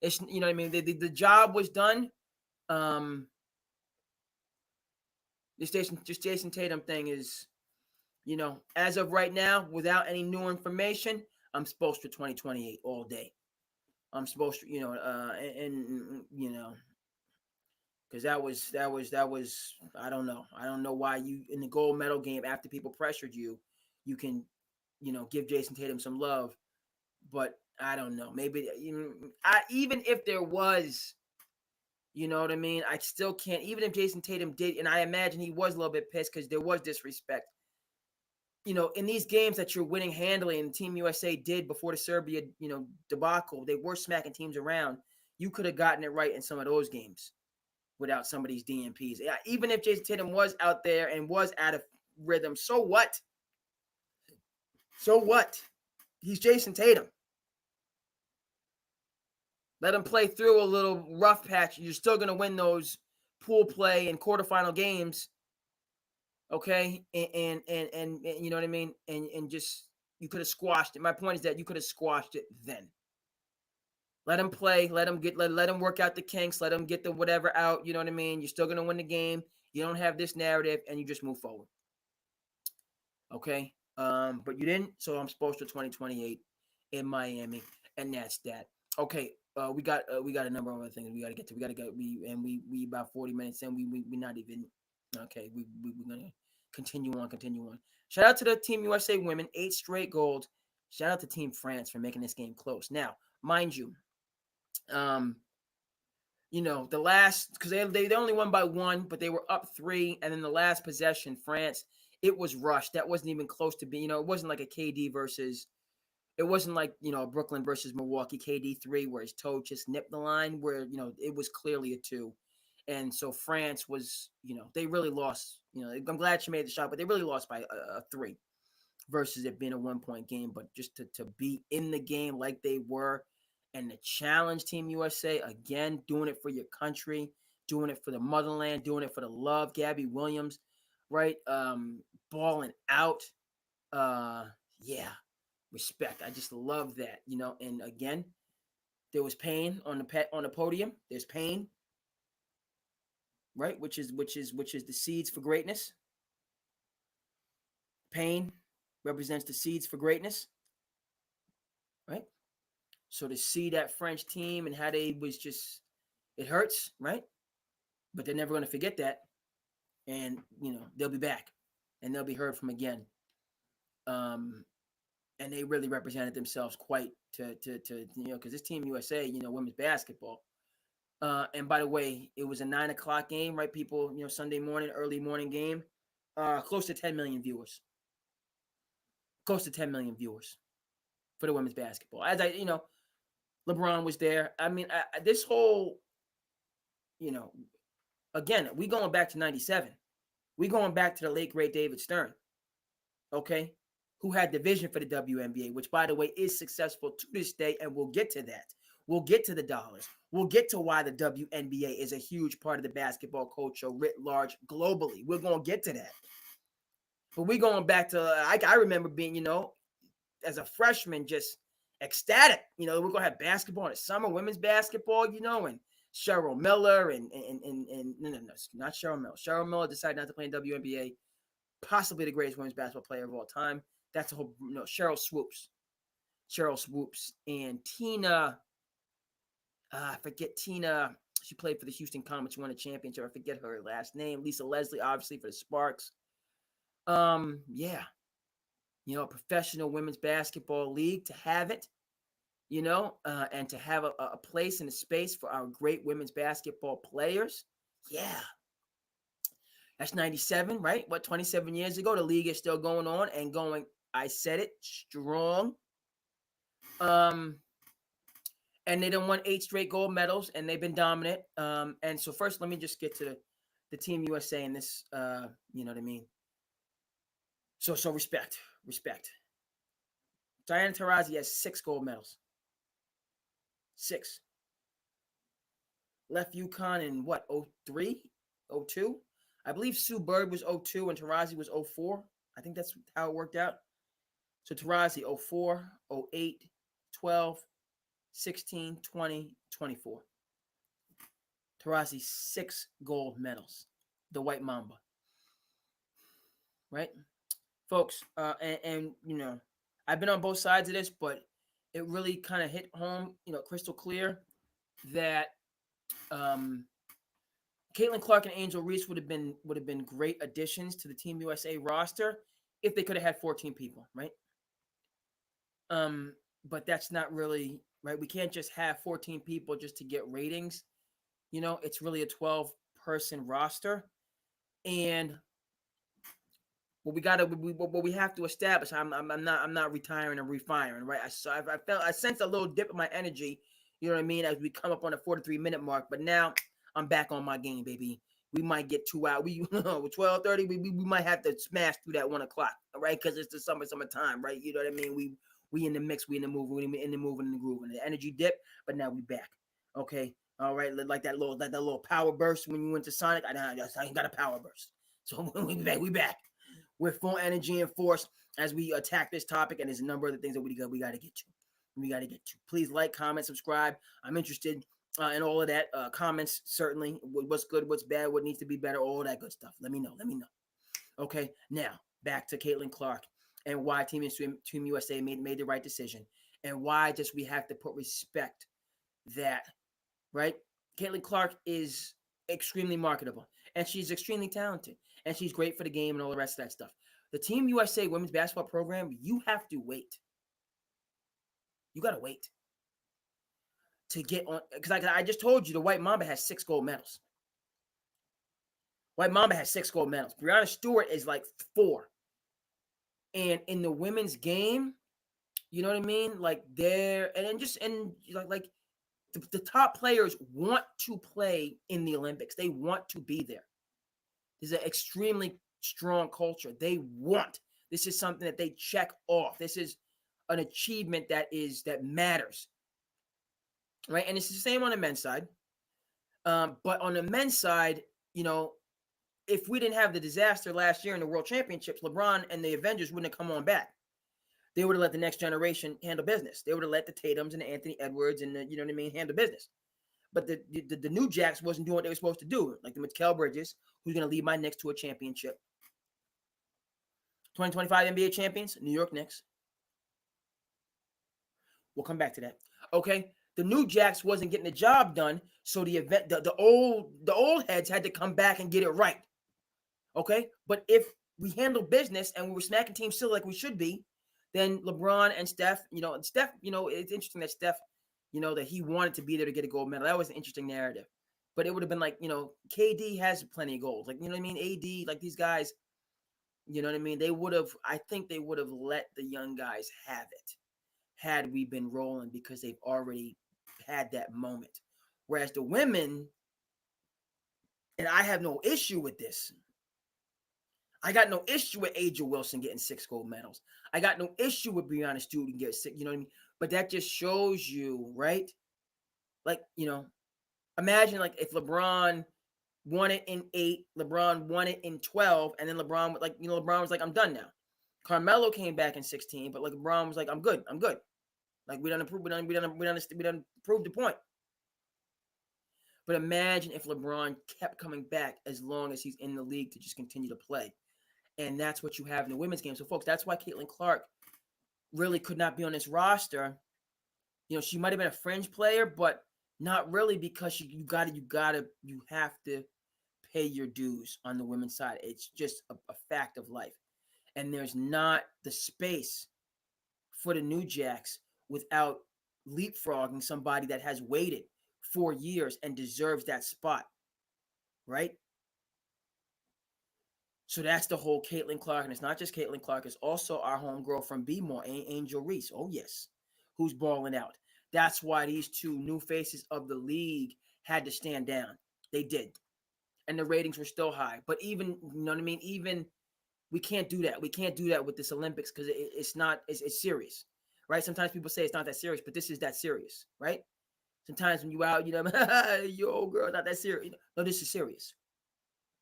it's what I mean. The job was done. This Jason Tatum thing is, as of right now, without any new information, I'm supposed to 2028 all day. I'm supposed to, because that was. I don't know. I don't know why you in the gold medal game after people pressured you, you can, give Jason Tatum some love, but I don't know. Maybe even if there was. You know what I mean? I still can't, even if Jason Tatum did, and I imagine he was a little bit pissed because there was disrespect. In these games that you're winning handily, and Team USA did before the Serbia, debacle, they were smacking teams around. You could have gotten it right in some of those games without some of these DMPs. Even if Jason Tatum was out there and was out of rhythm, so what? So what? He's Jason Tatum. Let him play through a little rough patch. You're still going to win those pool play and quarterfinal games. Okay? And you know what I mean? And just, you could have squashed it. My point is that you could have squashed it then. Let him play. Let him work out the kinks. Let him get the whatever out. You know what I mean? You're still going to win the game. You don't have this narrative, and you just move forward. Okay? But you didn't, so I'm supposed to 2028 in Miami, and that's that. Okay, we got a number of other things we got to get to. We about 40 minutes in. We not even okay. We're gonna continue on. Shout out to the Team USA women, 8 straight gold. Shout out to Team France for making this game close. Now, mind you, the last, because they only won by 1, but they were up 3, and then the last possession, France, it was rushed. That wasn't even close to being. It wasn't like a KD versus. It wasn't like, Brooklyn versus Milwaukee, KD 3, where his toe just nipped the line, where, it was clearly a 2. And so France was, they really lost. I'm glad she made the shot, but they really lost by a 3 versus it being a 1-point game. But just to be in the game like they were and to challenge Team USA, again, doing it for your country, doing it for the motherland, doing it for the love, Gabby Williams, right? Balling out. Yeah. Respect. I just love that, and again, there was pain on the podium. There's pain. right? Which is the seeds for greatness. Pain represents the seeds for greatness, right? So to see that French team and how they was just, it hurts, right? But they're never going to forget that, and they'll be back, and they'll be heard from again. And they really represented themselves quite to because this team USA, women's basketball. And by the way, it was a 9 o'clock game, right? People, Sunday morning, early morning game. Close to 10 million viewers. Close to 10 million viewers for the women's basketball. As LeBron was there. I mean, this whole, again, we going back to 97. We going back to the late, great David Stern, okay, who had the vision for the WNBA, which, by the way, is successful to this day, and we'll get to that. We'll get to the dollars. We'll get to why the WNBA is a huge part of the basketball culture writ large globally. We're going to get to that. But we going back to, I remember being, as a freshman, just ecstatic. We're going to have basketball in the summer, women's basketball, and Cheryl Miller and no, not Cheryl Miller. Cheryl Miller decided not to play in WNBA. Possibly the greatest women's basketball player of all time. That's a whole, Cheryl Swoops. And Tina, I forget Tina. She played for the Houston Comets. She won a championship. I forget her last name. Lisa Leslie, obviously, for the Sparks. Yeah. Professional women's basketball league, to have it, and to have a place and a space for our great women's basketball players. Yeah. That's 97, right? 27 years ago, the league is still going on and going, I said it, strong. And they done won 8 straight gold medals, and they've been dominant. And so first, let me just get to the Team USA and this, you know what I mean? So respect. Diana Taurasi has 6 gold medals. 6. Left UConn in 03, 02? I believe Sue Bird was 02 and Taurasi was 04. I think that's how it worked out. So Taurasi 04, 08, 12, 16, 20, 24. Taurasi 6 gold medals. The White Mamba. Right? Folks, and I've been on both sides of this, but it really kind of hit home, crystal clear that Caitlin Clark and Angel Reese would have been great additions to the Team USA roster if they could have had 14 people, right? But that's not really right. We can't just have 14 people just to get ratings. It's really a 12-person roster, and what we have to establish. I'm not retiring and refiring, right? I sense a little dip in my energy. You know what I mean? As we come up on the 43-minute mark, but now I'm back on my game, baby. We might get 2 hours. 12:30. We might have to smash through that 1 o'clock, right? Because it's the summertime, right? You know what I mean? We in the mix. We in the move. We in the move and the groove. And the energy dip, but now we back. Okay, all right. Like that little power burst when you went to Sonic. I ain't got a power burst. So we back. We're full energy and force as we attack this topic, and there's a number of the things that we got to get to. Please like, comment, subscribe. I'm interested in all of that. Comments, certainly. What's good, what's bad, what needs to be better, all that good stuff. Let me know. Okay, now back to Caitlin Clark and why Team USA made the right decision, and why just we have to put respect that, right? Caitlin Clark is extremely marketable, and she's extremely talented, and she's great for the game and all the rest of that stuff. The Team USA women's basketball program, you have to wait. You got to wait to get on, because I just told you the White Mamba has 6 gold medals. White Mamba has 6 gold medals. Brianna Stewart is like 4. And in the women's game, you know what I mean? Like they're, like the top players want to play in the Olympics. They want to be there. There's an extremely strong culture. They want. This is something that they check off. This is an achievement that matters. Right? And it's the same on the men's side. But on the men's side, if we didn't have the disaster last year in the World Championships, LeBron and the Avengers wouldn't have come on back. They would have let the next generation handle business. They would have let the Tatums and the Anthony Edwards and the, handle business. the New Jacks wasn't doing what they were supposed to do. Like the Mikal Bridges, who's going to lead my Knicks to a championship. 2025 NBA champions, New York Knicks. We'll come back to that. Okay, the New Jacks wasn't getting the job done, so the old heads had to come back and get it right. Okay, but if we handle business and we were smacking teams still like we should be, then LeBron and Steph, it's interesting that Steph, that he wanted to be there to get a gold medal. That was an interesting narrative. But it would have been like, KD has plenty of goals. Like, you know what I mean? AD, like these guys, you know what I mean? I think they would have let the young guys have it had we been rolling because they've already had that moment. Whereas the women, and I have no issue with this. I got no issue with Aja Wilson getting 6 gold medals. I got no issue with Breanna Stewart getting 6, you know what I mean? But that just shows you, right? Like, imagine like if LeBron won it in 8, LeBron won it in 12, and then LeBron was like, I'm done now. Carmelo came back in 16, but like LeBron was like, I'm good. Like we done proved the point. But imagine if LeBron kept coming back as long as he's in the league to just continue to play. And that's what you have in the women's game. So, folks, that's why Caitlin Clark really could not be on this roster. She might have been a fringe player, but not really because you have to pay your dues on the women's side. It's just a fact of life. And there's not the space for the New Jacks without leapfrogging somebody that has waited 4 years and deserves that spot, right? So that's the whole Caitlin Clark, and it's not just Caitlin Clark. It's also our homegirl from B-More, Angel Reese. Oh, yes, who's balling out. That's why these two new faces of the league had to stand down. They did. And the ratings were still high. But even, you know what I mean? Even, we can't do that. We can't do that with this Olympics because it's serious, right? Sometimes people say it's not that serious, but this is that serious, right? Sometimes when you out, yo, girl, not that serious. No, this is serious.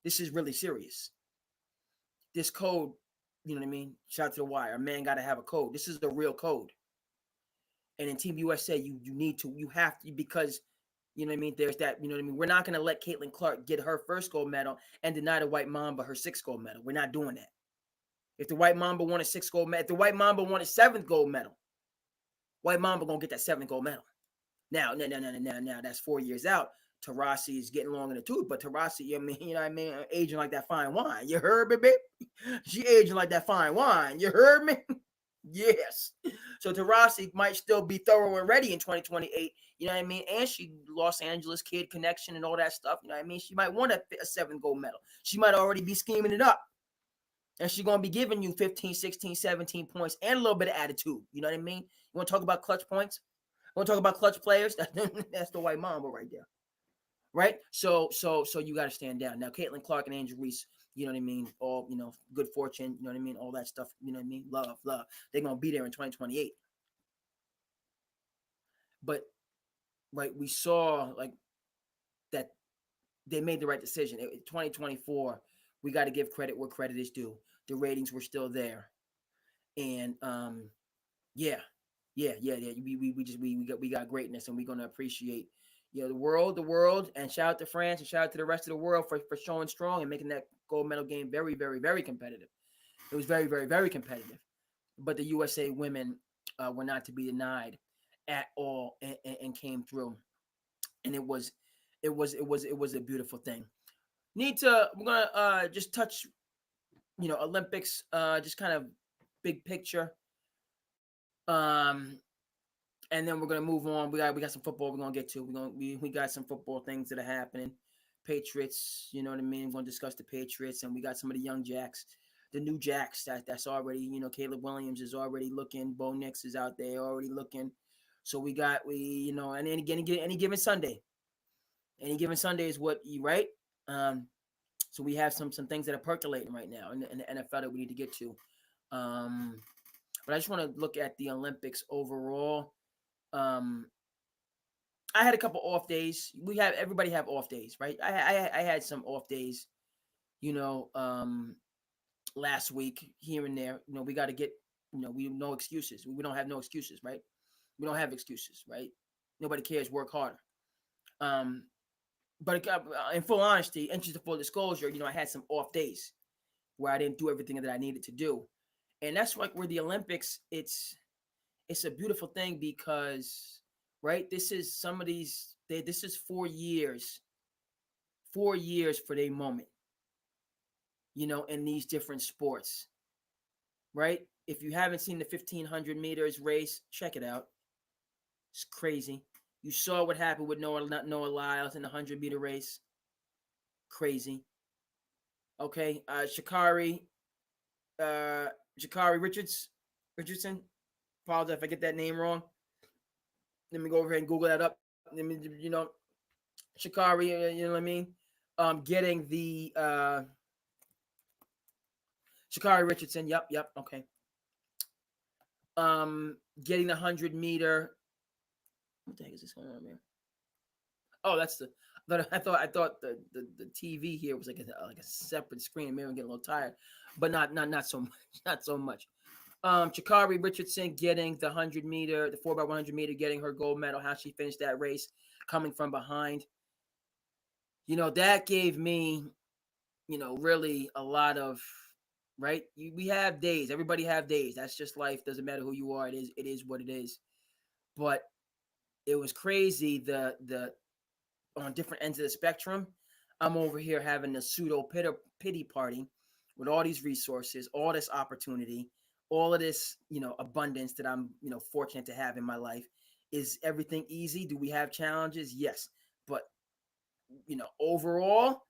This is really serious. This code, you know what I mean? Shout out to the wire. A man got to have a code. This is the real code. And in Team USA, you have to, because, you know what I mean? There's that, you know what I mean? We're not going to let Caitlin Clark get her first gold medal and deny the White Mamba her 6th gold medal. We're not doing that. If the White Mamba won a 6th gold medal, if the White Mamba won a 7th gold medal, White Mamba going to get that 7th gold medal. Now, that's 4 years out. Taurasi is getting long in the tooth, but Taurasi, aging like that fine wine. You heard me, babe? She aging like that fine wine. You heard me? Yes. So Taurasi might still be thorough and ready in 2028. You know what I mean? And she Los Angeles kid connection and all that stuff. You know what I mean? She might want a 7th gold medal. She might already be scheming it up. And she's going to be giving you 15, 16, 17 points and a little bit of attitude. You know what I mean? You want to talk about clutch points? You want to talk about clutch players? That's the White Mamba right there. Right? So you got to stand down. Now, Caitlin Clark and Angel Reese, you know what I mean? All, good fortune, you know what I mean? All that stuff, you know what I mean? Love. They're going to be there in 2028. But, right, we saw, like, that they made the right decision. 2024, we got to give credit where credit is due. The ratings were still there. And, yeah. We got greatness, and we're going to appreciate the world, and shout out to France and shout out to the rest of the world for showing strong and making that gold medal game very, very, very competitive. It was very, very, very competitive. But the USA women were not to be denied at all, and came through. And it was a beautiful thing. We're gonna just touch, Olympics, just kind of big picture. And then we're gonna move on. We got some football we're gonna get to. We got some football things that are happening. Patriots, you know what I mean? We're gonna discuss the Patriots, and we got some of the young Jacks, the new Jacks that's already, Caleb Williams is already looking, Bo Nix is out there already looking. So and any given Sunday. Any given Sunday is what you right. So we have some things that are percolating right now in the NFL that we need to get to. But I just want to look at the Olympics overall. I had a couple off days. Everybody have off days, right? I had some off days, last week here and there. We got to get, we no excuses. We don't have no excuses, right? We don't have excuses, right? Nobody cares. Work harder. Um, but in full honesty, and just full disclosure, I had some off days where I didn't do everything that I needed to do, and that's like where the Olympics. It's a beautiful thing because right, this is some of these. This is 4 years, 4 years for their moment. In these different sports, right? If you haven't seen the 1500 meters race, check it out. It's crazy. You saw what happened with Noah Lyles in the 100-meter race. Crazy. Okay, uh, Shakari Richardson. Apologize if I get that name wrong. Let me go over here and Google that up. Let me, Shakari, you know what I mean? Getting the Shakari Richardson. Yep. Okay. Getting the 100-meter. What the heck is this going on here? Oh, that's the. I thought the TV here was like a separate screen. Maybe I'm getting a little tired, but not so much. Not so much. Shakari Richardson getting the 100-meter, the 4x100 meter, getting her gold medal. How she finished that race, coming from behind. That gave me, really a lot of right. We have days. Everybody have days. That's just life. Doesn't matter who you are. It is what it is. But it was crazy. The on different ends of the spectrum. I'm over here having a pseudo pity party with all these resources, all this opportunity, all of this, abundance that I'm, fortunate to have in my life. Is everything easy? Do we have challenges? Yes. But, overall,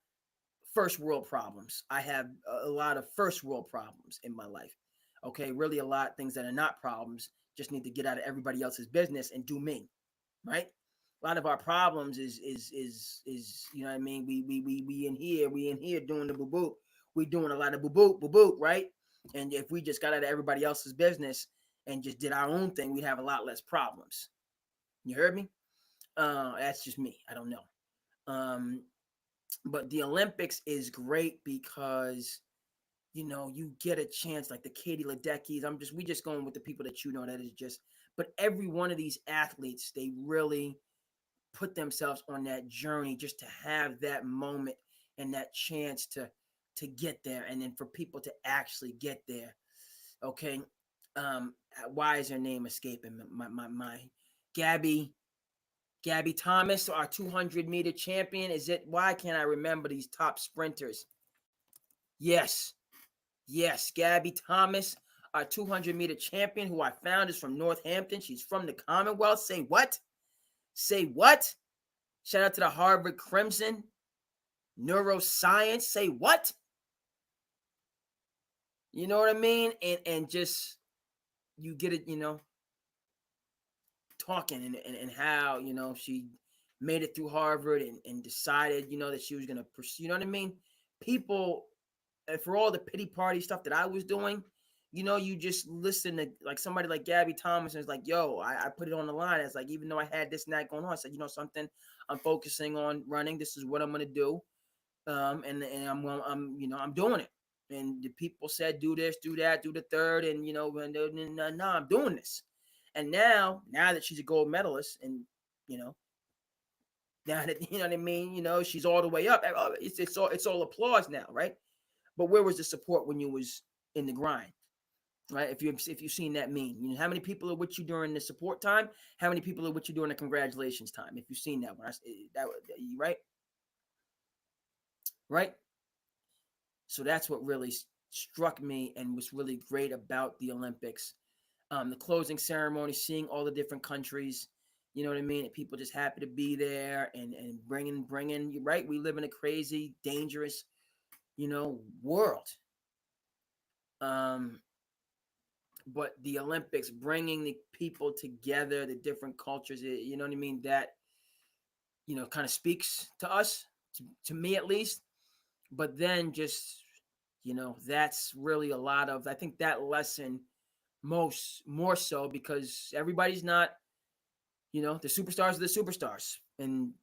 first world problems. I have a lot of first world problems in my life. Okay. Really a lot of things that are not problems. Just need to get out of everybody else's business and do me. Right? A lot of our problems is you know what I mean. We in here doing the boo boo. We doing a lot of boo boo, right? And if we just got out of everybody else's business and just did our own thing, we'd have a lot less problems. You heard me? That's just me. I don't know. Um, but the Olympics is great because you get a chance like the Katie Ledeckis. We just going with the people that that is just. But every one of these athletes, they really put themselves on that journey just to have that moment and that chance to get there, and then for people to actually get there. Okay. Why is her name escaping my mind? Gabby Thomas, our 200-meter champion. Why can't I remember these top sprinters? Yes, Gabby Thomas, our 200-meter champion, who I found is from Northampton. She's from the Commonwealth. Say what? Shout out to the Harvard Crimson. Neuroscience. Say what? You know what I mean? And just you get it, talking and how, she made it through Harvard and decided, that she was gonna pursue, you know what I mean? People, and for all the pity party stuff that I was doing, you just listen to like somebody like Gabby Thomas and it's like, yo, I put it on the line. It's like, even though I had this and that going on, I said, something, I'm focusing on running. This is what I'm gonna do. And I'm doing it. And the people said, do this, do that, do the third, and no, I'm doing this. And now that she's a gold medalist, and now that you know what I mean, she's all the way up. It's all applause now, right? But where was the support when you was in the grind, right? If you've seen that meme, how many people are with you during the support time? How many people are with you during the congratulations time? If you've seen that one, right, right. So that's what really struck me and was really great about the Olympics. The closing ceremony, seeing all the different countries, you know what I mean? And people just happy to be there and bringing, you right? We live in a crazy, dangerous, world. Um, but the Olympics, bringing the people together, the different cultures, you know what I mean? That, kind of speaks to us, to me at least. But then just, that's really a lot of, I think that lesson more so because everybody's not, the superstars are the superstars, and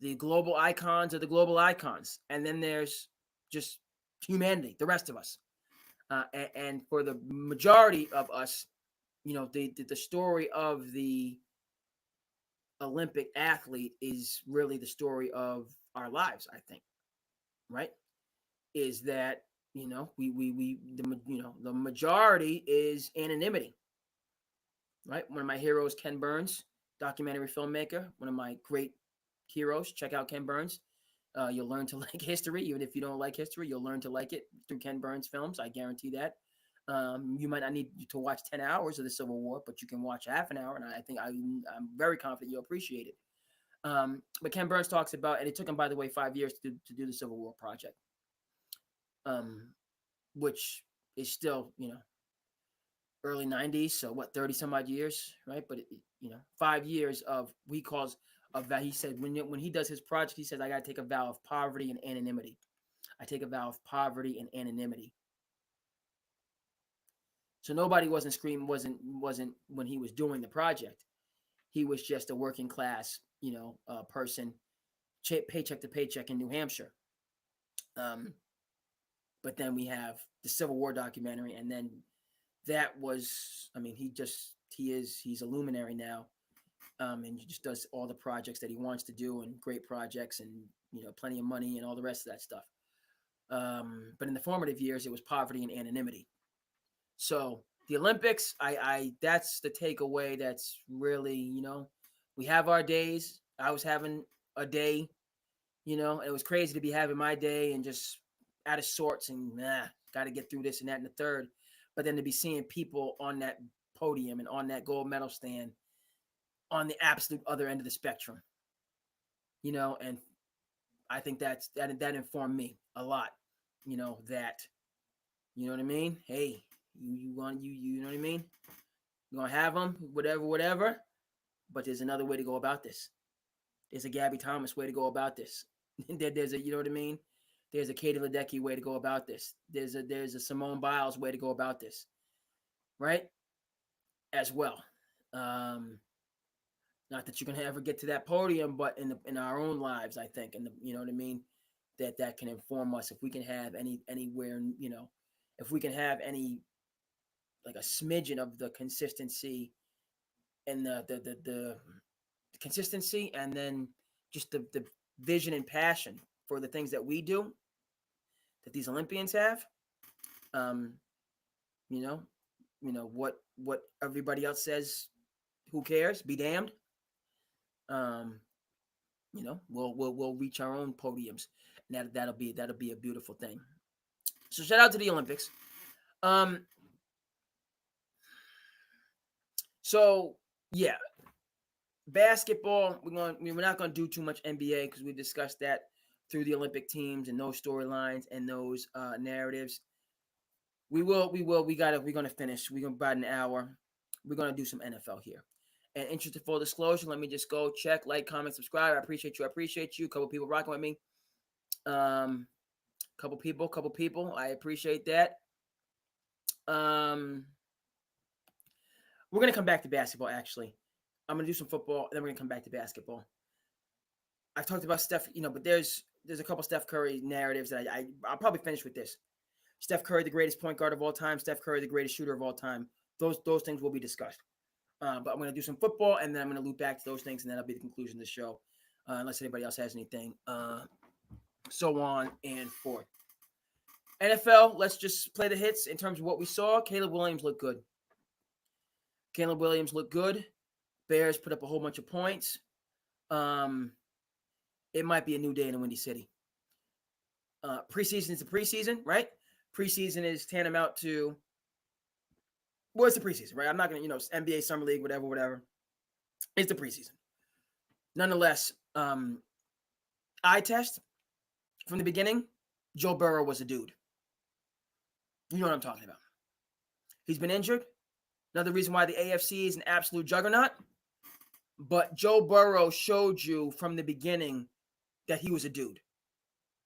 the global icons are the global icons, and then there's just humanity, the rest of us, and for the majority of us, the story of the Olympic athlete is really the story of our lives, I think, right? Is that, the majority is anonymity, right? One of my heroes, Ken Burns, documentary filmmaker, one of my great heroes. Check out Ken Burns. You'll learn to like history. Even if you don't like history, you'll learn to like it through Ken Burns films. I guarantee that. You might not need to watch 10 hours of the Civil War, but you can watch half an hour, and I think I'm very confident you'll appreciate it. But Ken Burns talks about, and it took him, by the way, 5 years to do the Civil War project, which is still, early 90s. So what, 30 some odd years, right? But, 5 years of, he calls a vow. He said when he does his project, he says, I got to take a vow of poverty and anonymity. I take a vow of poverty and anonymity. So nobody wasn't screaming, wasn't when he was doing the project. He was just a working class, person, paycheck to paycheck in New Hampshire. But then we have the Civil War documentary, and then that was, I mean, he's a luminary now, and he just does all the projects that he wants to do, and great projects, and plenty of money and all the rest of that stuff. But in the formative years, it was poverty and anonymity. So the Olympics, I that's the takeaway. That's really, we have our days. I was having a day, it was crazy to be having my day and just out of sorts and got to get through this and that and the third. But then to be seeing people on that podium and on that gold medal stand on the absolute other end of the spectrum, and I think that informed me a lot, that, you know what I mean? Hey, you know what I mean? You're going to have them, whatever. But there's another way to go about this. There's a Gabby Thomas way to go about this. There's a, you know what I mean? There's a Katie Ledecky way to go about this. There's a Simone Biles way to go about this, right? As well. Not that you're gonna ever get to that podium, but in our own lives, I think, and you know what I mean, that can inform us if we can have anywhere, if we can have any, like a smidgen of the consistency and the consistency, and then just the vision and passion for the things that we do, that these Olympians have. Um, you know, what everybody else says. Who cares? Be damned. We'll reach our own podiums, and that'll be a beautiful thing. So shout out to the Olympics. So yeah, basketball. We're not gonna do too much NBA because we discussed that through the Olympic teams and those storylines and those narratives. We're gonna finish. We're gonna about an hour. We're gonna do some NFL here. And interest in full disclosure, let me just go check, like, comment, subscribe. I appreciate you. A couple people rocking with me. Couple people. I appreciate that. We're gonna come back to basketball. Actually, I'm gonna do some football, and then we're gonna come back to basketball. I've talked about Steph, but there's a couple Steph Curry narratives that I'll probably finish with this. Steph Curry, the greatest point guard of all time. Steph Curry, the greatest shooter of all time. Those things will be discussed. But I'm going to do some football, and then I'm going to loop back to those things, and that'll be the conclusion of the show, unless anybody else has anything. So on and forth. NFL, let's just play the hits in terms of what we saw. Caleb Williams looked good. Bears put up a whole bunch of points. It might be a new day in the Windy City. Preseason is the preseason, right? Preseason is tantamount to, what's the preseason, right? I'm not going to, NBA, Summer League, whatever. It's the preseason. Nonetheless, eye test from the beginning, Joe Burrow was a dude. You know what I'm talking about. He's been injured. Another reason why the AFC is an absolute juggernaut. But Joe Burrow showed you from the beginning that he was a dude.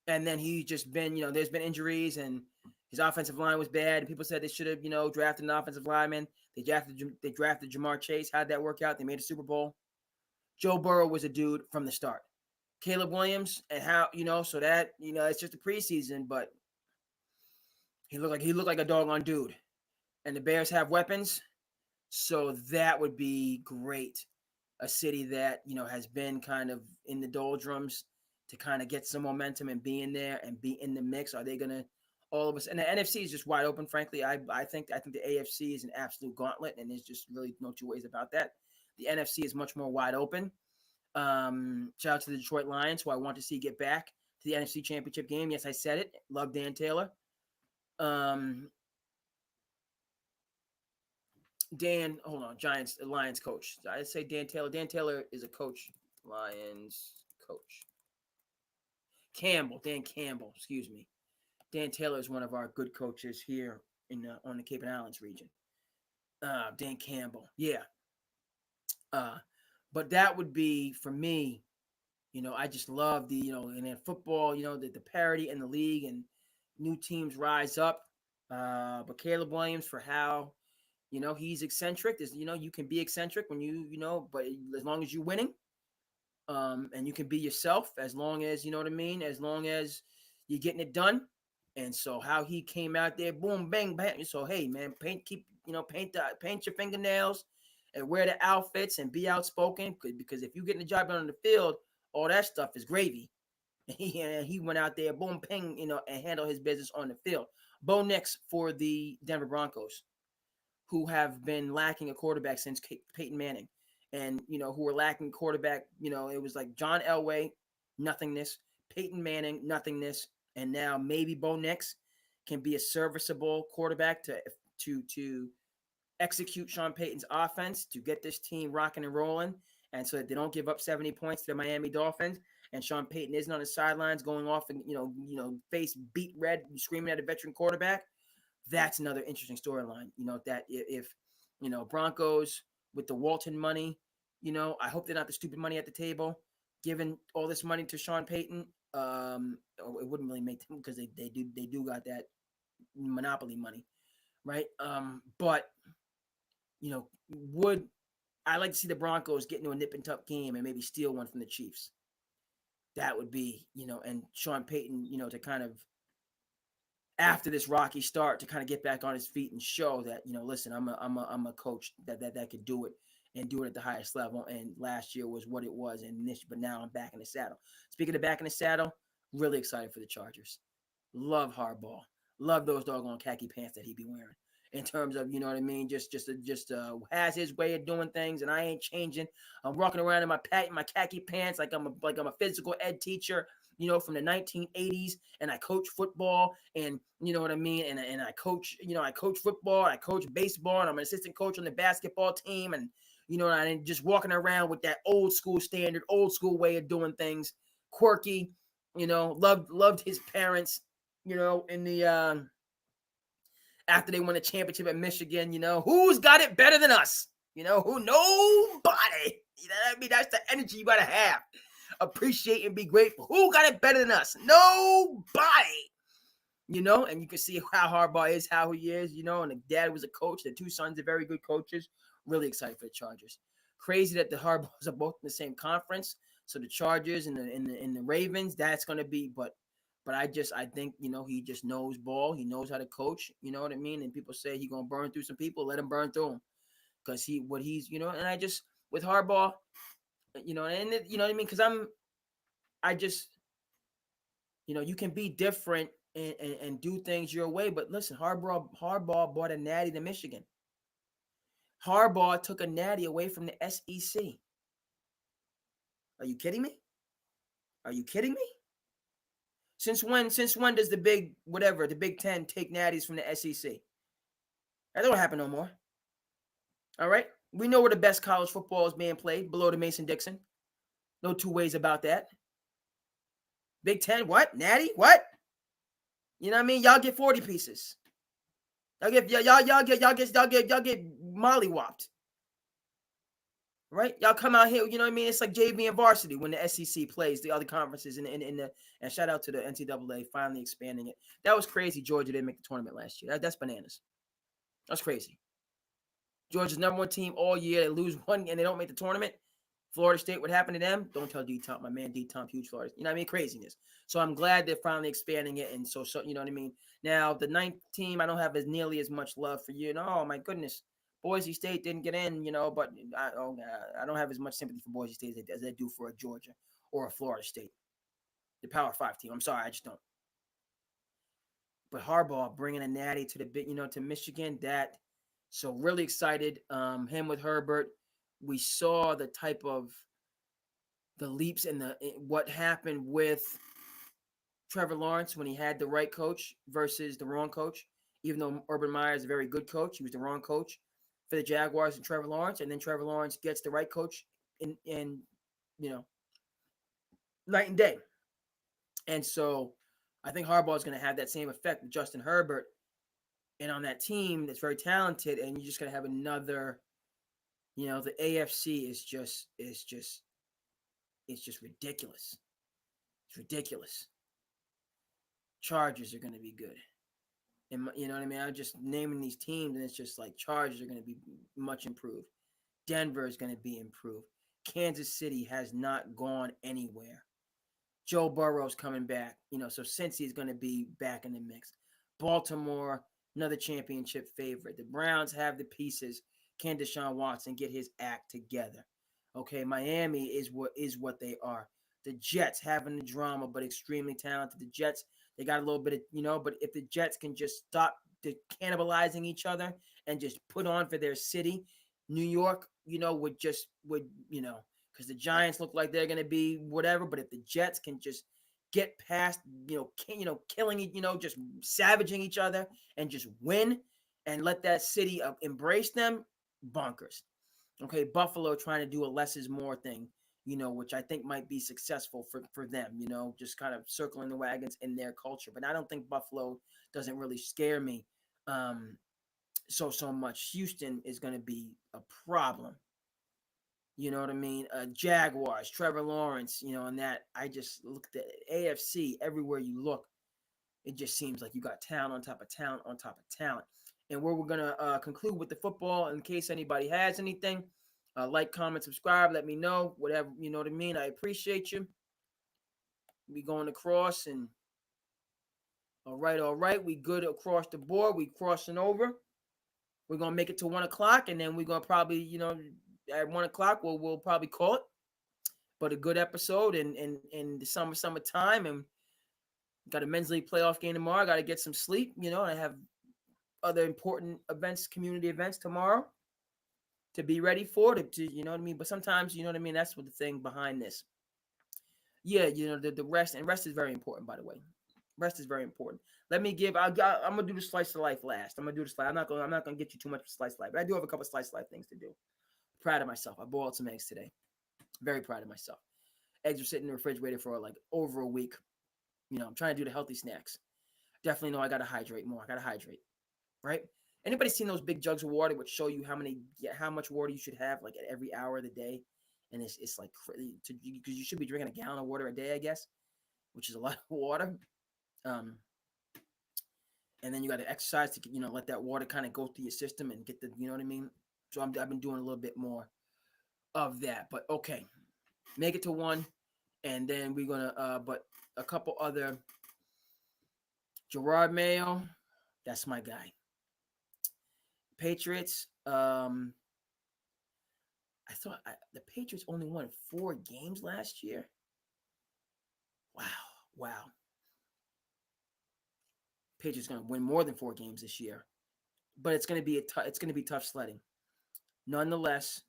And then he's just been, there's been injuries, and his offensive line was bad. And people said they should have, drafted an offensive lineman. They drafted Jamar Chase. How'd that work out? They made a Super Bowl. Joe Burrow was a dude from the start. Caleb Williams, and how, so that, it's just a preseason, but he looked like a doggone dude. And the Bears have weapons, so that would be great. a city that, has been kind of in the doldrums to kind of get some momentum and be in there and be in the mix? Are they going to all of us? And the NFC is just wide open, frankly. I think the AFC is an absolute gauntlet, and there's just really no two ways about that. The NFC is much more wide open. Shout out to the Detroit Lions, who I want to see get back to the NFC Championship game. Yes, I said it. Love Dan Taylor. Hold on, Lions coach. I say Dan Taylor. Dan Taylor is a coach. Lions coach. Dan Campbell, excuse me. Dan Taylor is one of our good coaches here on the Cape and Islands region. Dan Campbell, yeah. But that would be, for me, I just love and then football, the parity in the league and new teams rise up. But Caleb Williams, for how, he's eccentric. You can be eccentric when but as long as you're winning, and you can be yourself, as long as, you know what I mean, as long as you're getting it done. And so how he came out there, boom, bang, bang. So, hey, man, paint your fingernails and wear the outfits and be outspoken. Because if you're getting the job done on the field, all that stuff is gravy. He went out there, boom, ping, and handled his business on the field. Bo Nix for the Denver Broncos, who have been lacking a quarterback since Peyton Manning. And, who were lacking quarterback, it was like John Elway, nothingness, Peyton Manning, nothingness, and now maybe Bo Nix can be a serviceable quarterback to execute Sean Payton's offense, to get this team rocking and rolling, and so that they don't give up 70 points to the Miami Dolphins. And Sean Payton isn't on the sidelines going off and face beat red, screaming at a veteran quarterback. That's another interesting storyline. That if Broncos with the Walton money, I hope they're not the stupid money at the table, giving all this money to Sean Payton. It wouldn't really make them, because they do got that monopoly money, right? But would I like to see the Broncos get into a nip and tuck game and maybe steal one from the Chiefs? That would be, and Sean Payton, to kind of, after this rocky start, to kind of get back on his feet and show that, listen, I'm a coach that could do it and do it at the highest level. And last year was what it was, but now I'm back in the saddle. Speaking of back in the saddle, really excited for the Chargers. Love Harbaugh. Love those doggone khaki pants that he be wearing. In terms of, you know what I mean, just has his way of doing things, and I ain't changing. I'm walking around in my khaki pants like I'm a physical ed teacher, from the 1980s, and I coach football, and you know what I mean, and I coach, I coach football, I coach baseball, and I'm an assistant coach on the basketball team, and and just walking around with that old school standard, old school way of doing things, quirky, loved his parents, in the after they won a championship at Michigan, who's got it better than us? Who? Nobody. I mean, that's the energy you gotta have. Appreciate and be grateful. Who got it better than us? Nobody. And you can see how Harbaugh is, how he is, and the dad was a coach. The two sons are very good coaches. Really excited for the Chargers. Crazy that the Harbaughs are both in the same conference. So the Chargers and the Ravens, that's going to be, but I think, he just knows ball. He knows how to coach. You know what I mean? And people say he's going to burn through some people. Let him burn through them. Because and I just, with Harbaugh, and you know what I mean? Because you can be different and do things your way. But listen, Harbaugh bought a natty to Michigan. Harbaugh took a natty away from the SEC. Are you kidding me? Since when does the Big Ten take natties from the SEC? That don't happen no more. All right? We know where the best college football is being played, below the Mason-Dixon. No two ways about that. Big Ten, what? Natty? What? You know what I mean? Y'all get 40 pieces. Y'all get mollywopped. Right? Y'all come out here, you know what I mean? It's like JV and varsity when the SEC plays the other conferences and shout out to the NCAA finally expanding it. That was crazy. Georgia didn't make the tournament last year. That's bananas. That's crazy. Georgia's number one team all year. They lose one and they don't make the tournament. Florida State, what happened to them? Don't tell D-Tomp, my man D-Tomp, huge Florida. You know what I mean? Craziness. So I'm glad they're finally expanding it. And so you know what I mean? Now, the ninth team, I don't have nearly as much love for you. And, oh, my goodness. Boise State didn't get in, but I don't have as much sympathy for Boise State as I do for a Georgia or a Florida State, the Power 5 team. I'm sorry, I just don't. But Harbaugh bringing a natty to to Michigan, so really excited. Him with Herbert, we saw the type of the leaps and what happened with Trevor Lawrence when he had the right coach versus the wrong coach. Even though Urban Meyer is a very good coach, he was the wrong coach for the Jaguars and Trevor Lawrence. And then Trevor Lawrence gets the right coach in night and day. And so I think Harbaugh is going to have that same effect with Justin Herbert and on that team that's very talented. And you're just going to have another, the AFC is just ridiculous. It's ridiculous. Chargers are going to be good. And you know what I mean? I'm just naming these teams, and it's just like Chargers are going to be much improved. Denver is going to be improved. Kansas City has not gone anywhere. Joe Burrow's coming back, so Cincy is going to be back in the mix. Baltimore, another championship favorite. The Browns have the pieces. Can Deshaun Watson get his act together? Okay, Miami is what they are. The Jets having the drama, but extremely talented. The Jets, they got a little bit of, but if the Jets can just stop cannibalizing each other and just put on for their city, New York, would because the Giants look like they're going to be whatever. But if the Jets can just get past, killing, just savaging each other and just win and let that city embrace them, bonkers. Okay, Buffalo trying to do a less is more thing, which I think might be successful for them, just kind of circling the wagons in their culture. But I don't think Buffalo doesn't really scare me so much. Houston is going to be a problem. You know what I mean? Jaguars, Trevor Lawrence, and that I just looked at AFC everywhere you look. It just seems like you got talent on top of talent on top of talent. And where we're going to conclude with the football, in case anybody has anything, like, comment, subscribe, let me know, whatever, you know what I mean? I appreciate you. We going across, and all right, we good across the board. We crossing over. We're going to make it to 1 o'clock, and then we're going to probably, at 1 o'clock, we'll probably call it. But a good episode in the summertime, and got a men's league playoff game tomorrow. I got to get some sleep, and I have other important events, community events tomorrow to be ready for, to you know what I mean? But sometimes, you know what I mean? That's what the thing behind this. Yeah, the rest, and rest is very important, by the way. Rest is very important. Let me I'm gonna do the slice of life last. I'm gonna do the slice. I'm not gonna get you too much of slice of life, but I do have a couple of slice of life things to do. Proud of myself. I boiled some eggs today. Very proud of myself. Eggs were sitting in the refrigerator for like over a week. I'm trying to do the healthy snacks. Definitely know I gotta hydrate more. I gotta hydrate. Right? Anybody seen those big jugs of water which show you how much water you should have like at every hour of the day? And it's like because you should be drinking a gallon of water a day, I guess, which is a lot of water. And then you got to exercise to let that water kind of go through your system and get you know what I mean. So I've been doing a little bit more of that. But okay, make it to 1, and then we're gonna but a couple other. Gerard Mayo, that's my guy. Patriots. I thought the Patriots only won 4 games last year. Wow. Patriots going to win more than 4 games this year, but it's going to be tough sledding. Nonetheless,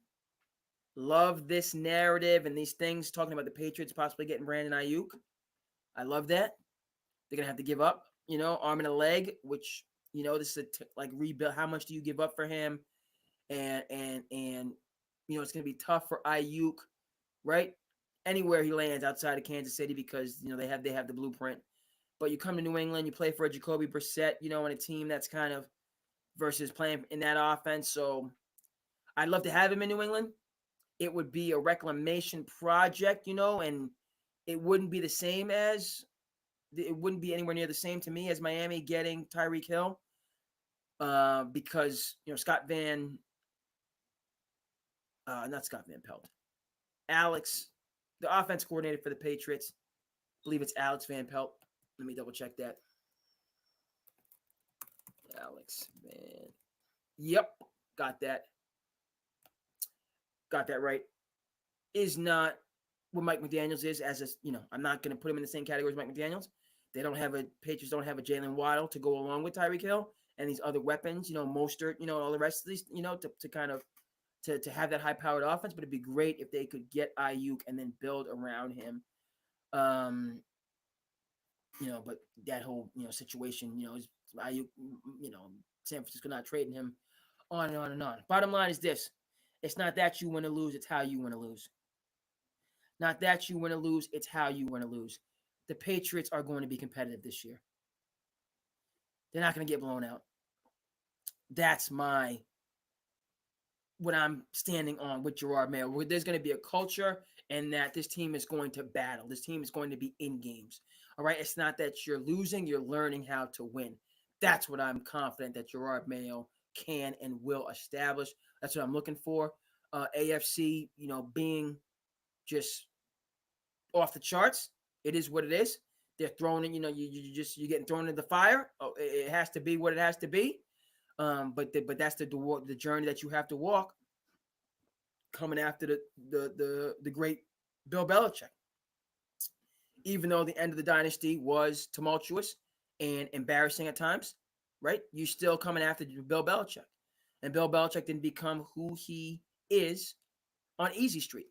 love this narrative and these things talking about the Patriots possibly getting Brandon Ayuk. I love that. They're going to have to give up, arm and a leg, which this is like rebuild. How much do you give up for him? And it's going to be tough for Ayuk, right? Anywhere he lands outside of Kansas City, because they have the blueprint. But you come to New England, you play for a Jacoby Brissett, in a team that's kind of versus playing in that offense. So I'd love to have him in New England. It would be a reclamation project, and it wouldn't be anywhere near the same to me as Miami getting Tyreek Hill, because not Scott Van Pelt, Alex, the offense coordinator for the Patriots. I believe it's Alex Van Pelt. Let me double check that. Alex Van. Yep. got that right, is not what Mike McDaniels is. As a, I'm not going to put him in the same category as Mike McDaniels. Patriots don't have a Jalen Waddle to go along with Tyreek Hill and these other weapons, Mostert, all the rest of these, to kind of to have that high powered offense. But it'd be great if they could get Ayuk and then build around him. But that whole situation, is Ayuk, San Francisco not trading him, on and on and on. Bottom line is this: it's not that you win or lose; it's how you win or lose. Not that you win or lose; it's how you win or lose. The Patriots are going to be competitive this year. They're not going to get blown out. That's what I'm standing on with Gerard Mayo. Where there's going to be a culture, and that this team is going to battle. This team is going to be in games. All right, it's not that you're losing; you're learning how to win. That's what I'm confident that Gerard Mayo can and will establish. That's what I'm looking for. AFC, being just off the charts. It is what it is. They're thrown in. You're getting thrown in the fire. Oh, it has to be what it has to be. But that's the journey that you have to walk. Coming after the great Bill Belichick. Even though the end of the dynasty was tumultuous and embarrassing at times, right? You're still coming after Bill Belichick. And Bill Belichick didn't become who he is on Easy Street.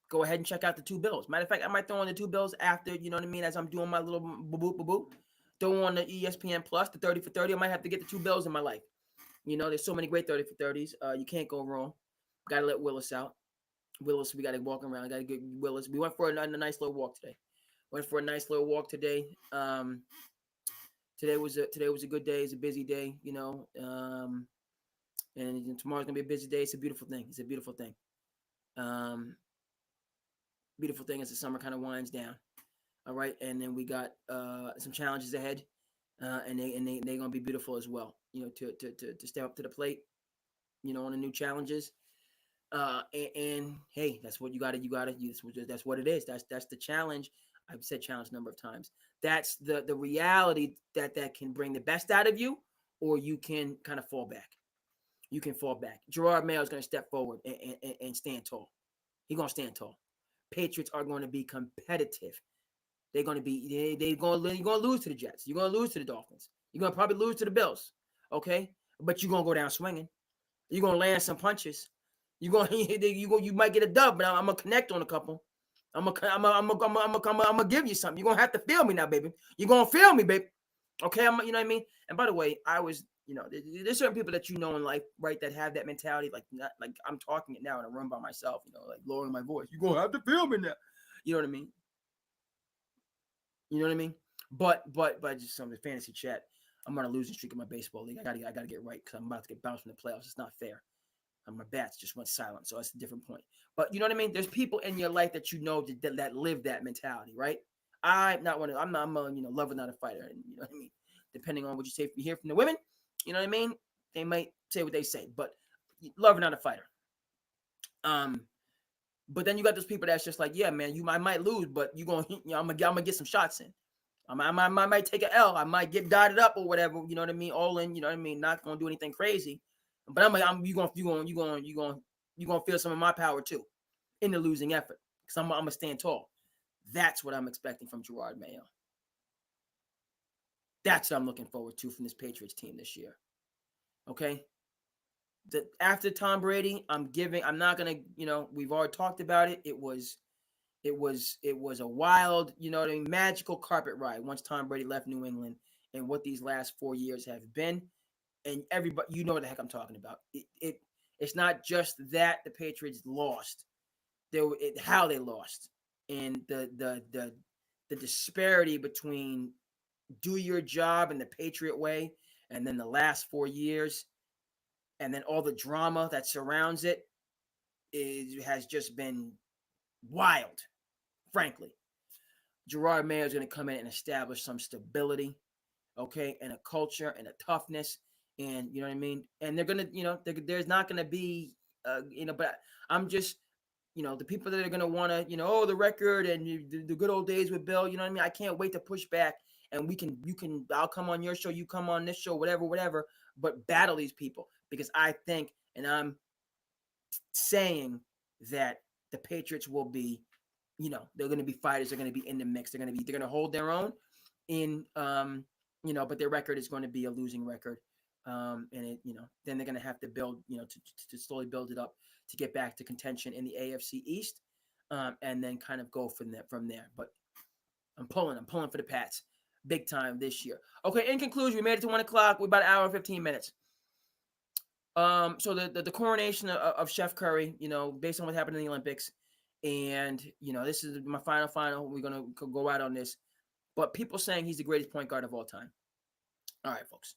Go ahead and check out the two Bills. Matter of fact, I might throw on the two Bills after, as I'm doing my little boop. Throw on the ESPN Plus, the 30 for 30. I might have to get the two Bills in my life. There's so many great 30 for 30s. You can't go wrong. Got to let Willis out. Willis, we got to walk around. Got to get Willis. We went for a nice little walk today. Today was a good day. It's a busy day, and tomorrow's gonna be a busy day. It's a beautiful thing. Beautiful thing as the summer kind of winds down. All right, and then we got some challenges ahead, and they're gonna be beautiful as well. To step up to the plate, on the new challenges. And hey, that's what you got to. That's what it is. That's the challenge. I've said challenge a number of times. That's the reality that can bring the best out of you, or you can kind of fall back. You can fall back. Gerard Mayo is going to step forward and stand tall. He's going to stand tall. Patriots are going to be competitive. They're going to be. You're going to lose to the Jets. You're going to lose to the Dolphins. You're going to probably lose to the Bills. Okay, but you're going to go down swinging. You're going to land some punches. You might get a dub, but I'm gonna connect on a couple. I'm gonna give you something. You're gonna have to feel me now, baby. You're gonna feel me, baby. Okay, you know what I mean. And by the way, I was, there's certain people that in life, right, that have that mentality. Like I'm talking it now in a room by myself, like lowering my voice. You're gonna have to feel me now. You know what I mean? You know what I mean? But just some of the fantasy chat. I'm on a losing streak in my baseball league. I gotta get right because I'm about to get bounced from the playoffs. It's not fair. My bats just went silent, so that's a different point. But you know what I mean? There's people in your life that that live that mentality, right? I'm not a lover, not a fighter. And you know what I mean? Depending on what you hear from the women, you know what I mean? They might say what they say, but lover, not a fighter. But then you got those people that's just like, yeah, man, I might lose, but I'm gonna get some shots in. I might take an L. I might get dotted up or whatever. You know what I mean? All in. You know what I mean? Not gonna do anything crazy. But you gonna feel some of my power too, in the losing effort. Because I'm gonna stand tall. That's what I'm expecting from Gerard Mayo. That's what I'm looking forward to from this Patriots team this year. Okay. After Tom Brady, I'm not gonna. We've already talked about it. It was a wild, magical carpet ride once Tom Brady left New England, and what these last 4 years have been. And everybody, what the heck I'm talking about. It's not just that the Patriots lost, how they lost, and the disparity between do your job in the Patriot way, and then the last 4 years, and then all the drama that surrounds it has just been wild. Frankly, Gerard Mayo is going to come in and establish some stability, okay, and a culture and a toughness. And you know what I mean? And they're going to, there's not going to be, but I'm just, the people that are going to want to, the record and the good old days with Bill, you know what I mean? I can't wait to push back, and I'll come on your show, you come on this show, whatever, but battle these people. because I think, and I'm saying that the Patriots will be, they're going to be fighters. They're going to be in the mix. They're going to hold their own in, but their record is going to be a losing record. And then they're going to have to build, to slowly build it up to get back to contention in the AFC East, and then kind of go from there. But I'm pulling for the Pats big time this year. Okay, in conclusion, we made it to 1 o'clock. We're about an hour and 15 minutes. So the coronation of Chef Curry, based on what happened in the Olympics, and this is my final. We're gonna go out on this, but people saying he's the greatest point guard of all time. All right, folks,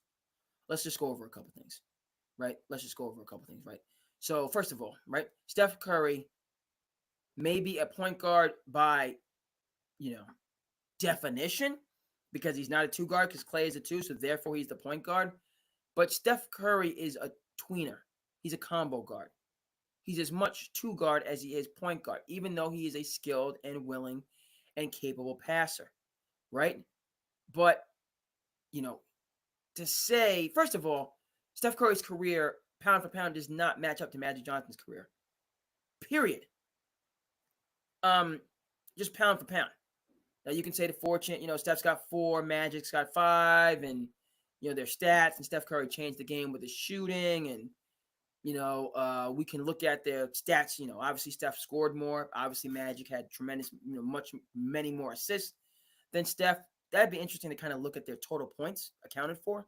let's just go over a couple things, right? Right? So first of all, right, Steph Curry may be a point guard by, definition, because he's not a two guard, because Clay is a two, so therefore he's the point guard. But Steph Curry is a tweener. He's a combo guard. He's as much two guard as he is point guard, even though he is a skilled and willing and capable passer, right? But, to say, first of all, Steph Curry's career, pound for pound, does not match up to Magic Johnson's career. Period. Just pound for pound. Now, you can say the fortune, Steph's got 4, Magic's got 5, and, their stats, and Steph Curry changed the game with his shooting, and, we can look at their stats. Obviously Steph scored more. Obviously Magic had tremendous, many more assists than Steph. That'd be interesting to kind of look at their total points accounted for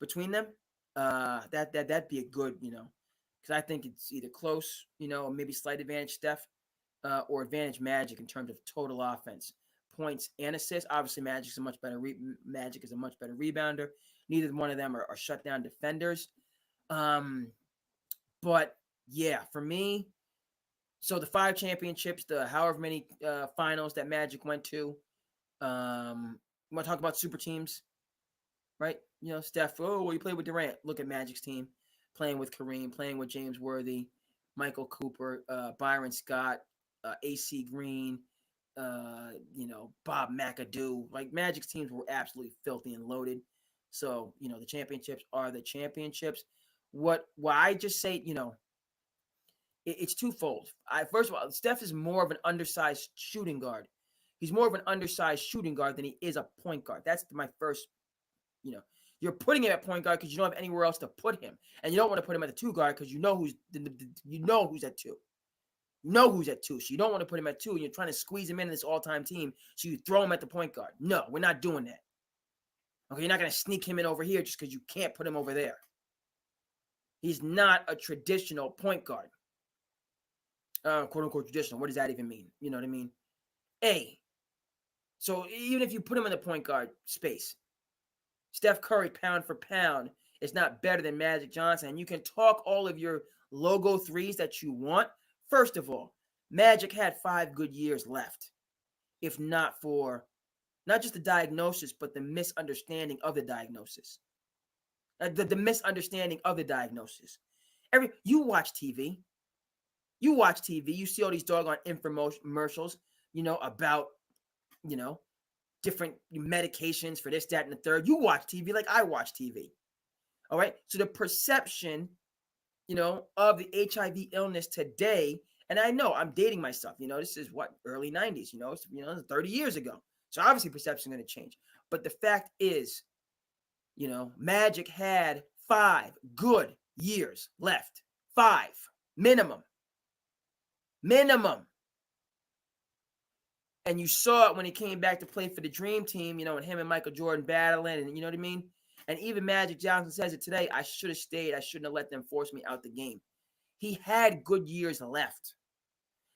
between them. That'd be a good, because I think it's either close, or maybe slight advantage Steph, or advantage Magic in terms of total offense, points, and assists. Obviously Magic is a much better rebounder. Neither one of them are shutdown defenders. But yeah, for me, so the 5 championships, the however many finals that Magic went to. We want to talk about super teams, right? Steph, you played with Durant. Look at Magic's team, playing with Kareem, playing with James Worthy, Michael Cooper, Byron Scott, AC Green, Bob McAdoo. Like, Magic's teams were absolutely filthy and loaded. So, the championships are the championships. Why I just say, it's twofold. First of all, Steph is more of an undersized shooting guard. He's more of an undersized shooting guard than he is a point guard. That's my first, you're putting him at point guard because you don't have anywhere else to put him. And you don't want to put him at the 2 guard because you know who's at 2. So you don't want to put him at 2, and you're trying to squeeze him in this all-time team, so you throw him at the point guard. No, we're not doing that. Okay, you're not going to sneak him in over here just because you can't put him over there. He's not a traditional point guard. Quote-unquote traditional. What does that even mean? You know what I mean? So even if you put him in the point guard space, Steph Curry, pound for pound, is not better than Magic Johnson. And you can talk all of your logo threes that you want. First of all, Magic had 5 good years left, if not for not just the diagnosis, but the misunderstanding of the diagnosis. The misunderstanding of the diagnosis. You watch TV. You see all these doggone infomercials, about, different medications for this, that, and the third. You watch TV like I watch TV. All right. So the perception, of the HIV illness today, and I know I'm dating myself, this is early 90s, it's 30 years ago. So obviously perception is going to change. But the fact is, Magic had 5 good years left. 5 minimum. And you saw it when he came back to play for the Dream Team, and him and Michael Jordan battling, and you know what I mean? And even Magic Johnson says it today, I should have stayed. I shouldn't have let them force me out the game. He had good years left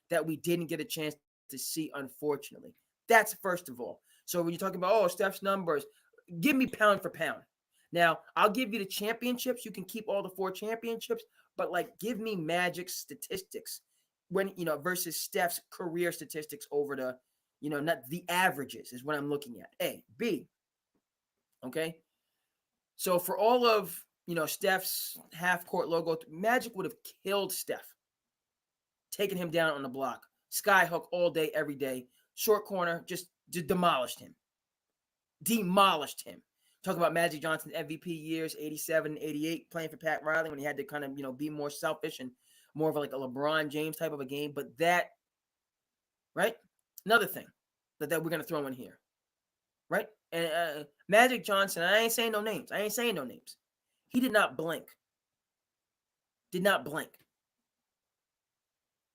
that we didn't get a chance to see, unfortunately. That's first of all. So when you're talking about, Steph's numbers, give me pound for pound. Now, I'll give you the championships. You can keep all the 4 championships, but give me Magic's statistics when, versus Steph's career statistics over the, not the averages is what I'm looking at. A, B. Okay. So for all of, Steph's half-court logo, Magic would have killed Steph, taken him down on the block, skyhook all day, every day, short corner, just demolished him. Talk about Magic Johnson's MVP years, 87, 88, playing for Pat Riley when he had to kind of, be more selfish and more of like a LeBron James type of a game. But that, right? Another thing that we're going to throw in here, right? And Magic Johnson, I ain't saying no names. He did not blink. Did not blink.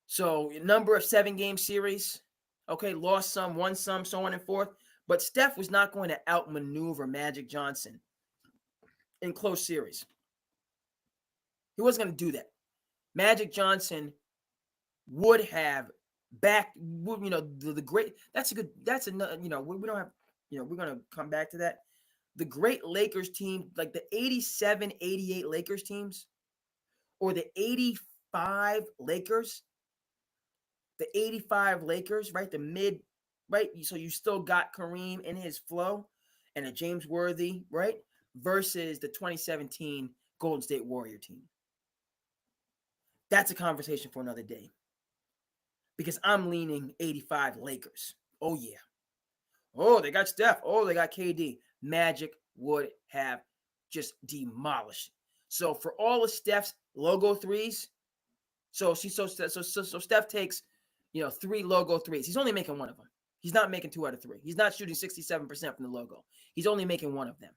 So, number of 7-game series, okay, lost some, won some, so on and forth. But Steph was not going to outmaneuver Magic Johnson in close series. He wasn't going to do that. Magic Johnson would have the great. That's another. We don't have. We're going to come back to that. The great Lakers team, like the 87, 88 Lakers teams, or the 85 Lakers, right? The mid, right? So you still got Kareem in his flow and a James Worthy, right? Versus the 2017 Golden State Warrior team. That's a conversation for another day. Because I'm leaning 85 Lakers. Oh, yeah. Oh, they got Steph. Oh, they got KD. Magic would have just demolished. So for all of Steph's logo threes, so Steph takes, 3 logo threes. He's only making one of them. He's not making 2 out of 3. He's not shooting 67% from the logo. He's only making one of them.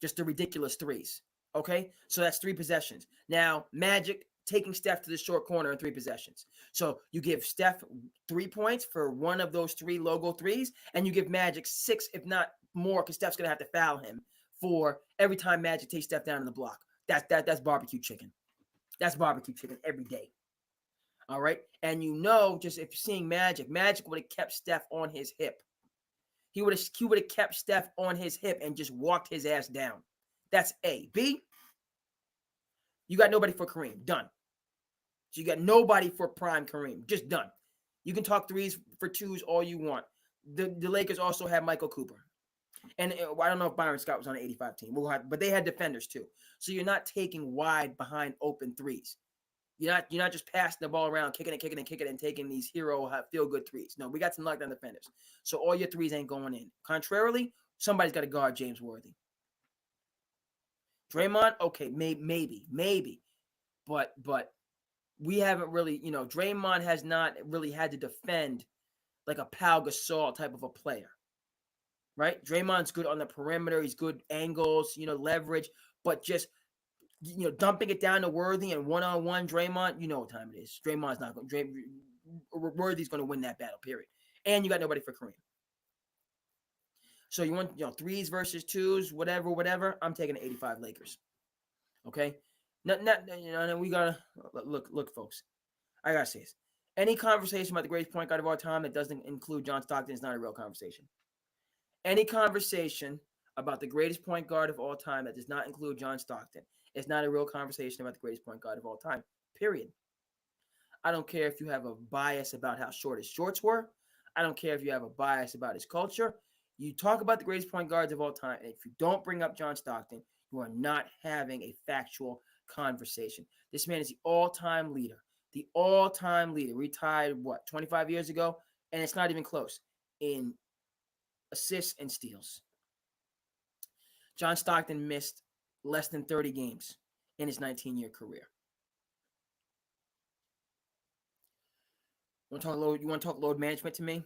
Just the ridiculous threes. Okay? So that's 3 possessions. Now, Magic taking Steph to the short corner in 3 possessions. So you give Steph 3 points for one of those 3 logo threes, and you give Magic 6, if not more, because Steph's going to have to foul him for every time Magic takes Steph down in the block. That's barbecue chicken. That's barbecue chicken every day. All right? And just if you're seeing Magic would have kept Steph on his hip. He would have kept Steph on his hip and just walked his ass down. That's A. B, you got nobody for Kareem. Done. So you got nobody for prime Kareem. Just done. You can talk 3s for 2s all you want. The Lakers also have Michael Cooper. And I don't know if Byron Scott was on an 85 team. But they had defenders too. So you're not taking wide behind open 3s. You're not just passing the ball around, kicking it, and taking these hero feel-good 3s. No, we got some lockdown defenders. So all your 3s ain't going in. Contrarily, somebody's got to guard James Worthy. Draymond, okay, maybe. But we haven't really, Draymond has not really had to defend like a Pau Gasol type of a player, right? Draymond's good on the perimeter. He's good angles, leverage, but just, dumping it down to Worthy and one-on-one Draymond, you know what time it is. Draymond's not going to, Worthy's going to win that battle, period. And you got nobody for Kareem. So you want, 3s versus 2s, whatever. I'm taking the 85 Lakers. Okay? Not we gotta look, folks. I gotta say this. Any conversation about the greatest point guard of all time that doesn't include John Stockton is not a real conversation. Any conversation about the greatest point guard of all time that does not include John Stockton is not a real conversation about the greatest point guard of all time. Period. I don't care if you have a bias about how short his shorts were. I don't care if you have a bias about his culture. You talk about the greatest point guards of all time, and if you don't bring up John Stockton, you are not having a factual conversation. This man is the all-time leader. The all-time leader. Retired, 25 years ago? And it's not even close in assists and steals. John Stockton missed less than 30 games in his 19-year career. You want to talk load management to me?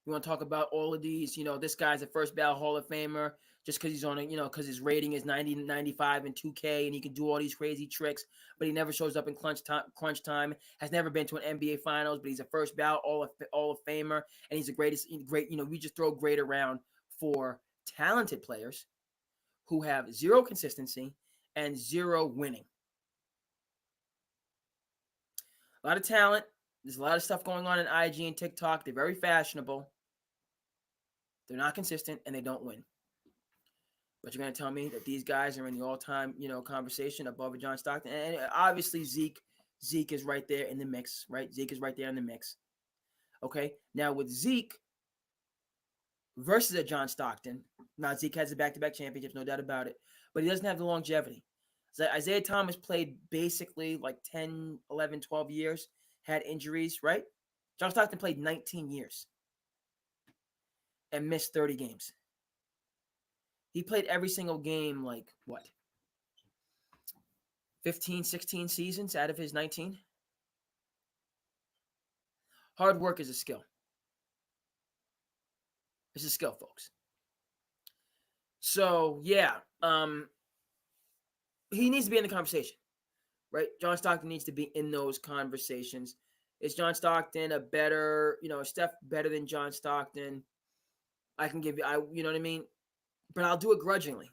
You want to talk about all of these? This guy's a first ballot Hall of Famer just because he's on it, because his rating is 90, 95 and 2K, and he can do all these crazy tricks, but he never shows up in crunch time, has never been to an NBA Finals, but he's a first ballot Hall of Famer, and he's the great. We just throw great around for talented players who have 0 consistency and 0 winning. A lot of talent. There's a lot of stuff going on in IG and TikTok. They're very fashionable. They're not consistent, and they don't win. But you're going to tell me that these guys are in the all-time, conversation above John Stockton? And obviously Zeke is right there in the mix, right? Zeke is right there in the mix. Okay? Now with Zeke versus a John Stockton, now Zeke has the back-to-back championships, no doubt about it, but he doesn't have the longevity. So Isaiah Thomas played basically like 10, 11, 12 years, had injuries, right? John Stockton played 19 years and missed 30 games. He played every single game, 15, 16 seasons out of his 19. Hard work is a skill. It's a skill, folks. So, yeah, he needs to be in the conversation, right? John Stockton needs to be in those conversations. Is John Stockton a better, is Steph better than John Stockton? I can give you know what I mean? But I'll do it grudgingly.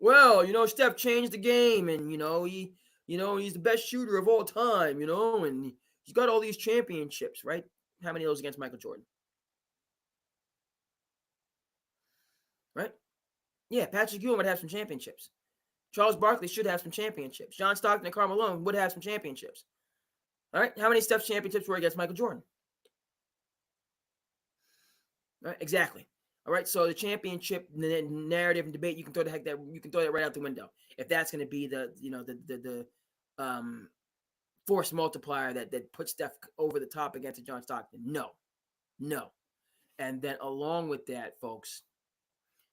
Well, Steph changed the game, and he's the best shooter of all time, and he's got all these championships, right? How many of those against Michael Jordan? Right? Yeah, Patrick Ewing would have some championships. Charles Barkley should have some championships. John Stockton and Karl Malone would have some championships. All right, how many Steph championships were against Michael Jordan? Right, exactly. All right, so the championship narrative and debate, you can throw that right out the window if that's going to be the force multiplier that puts Steph over the top against John Stockton. No, and then along with that, folks.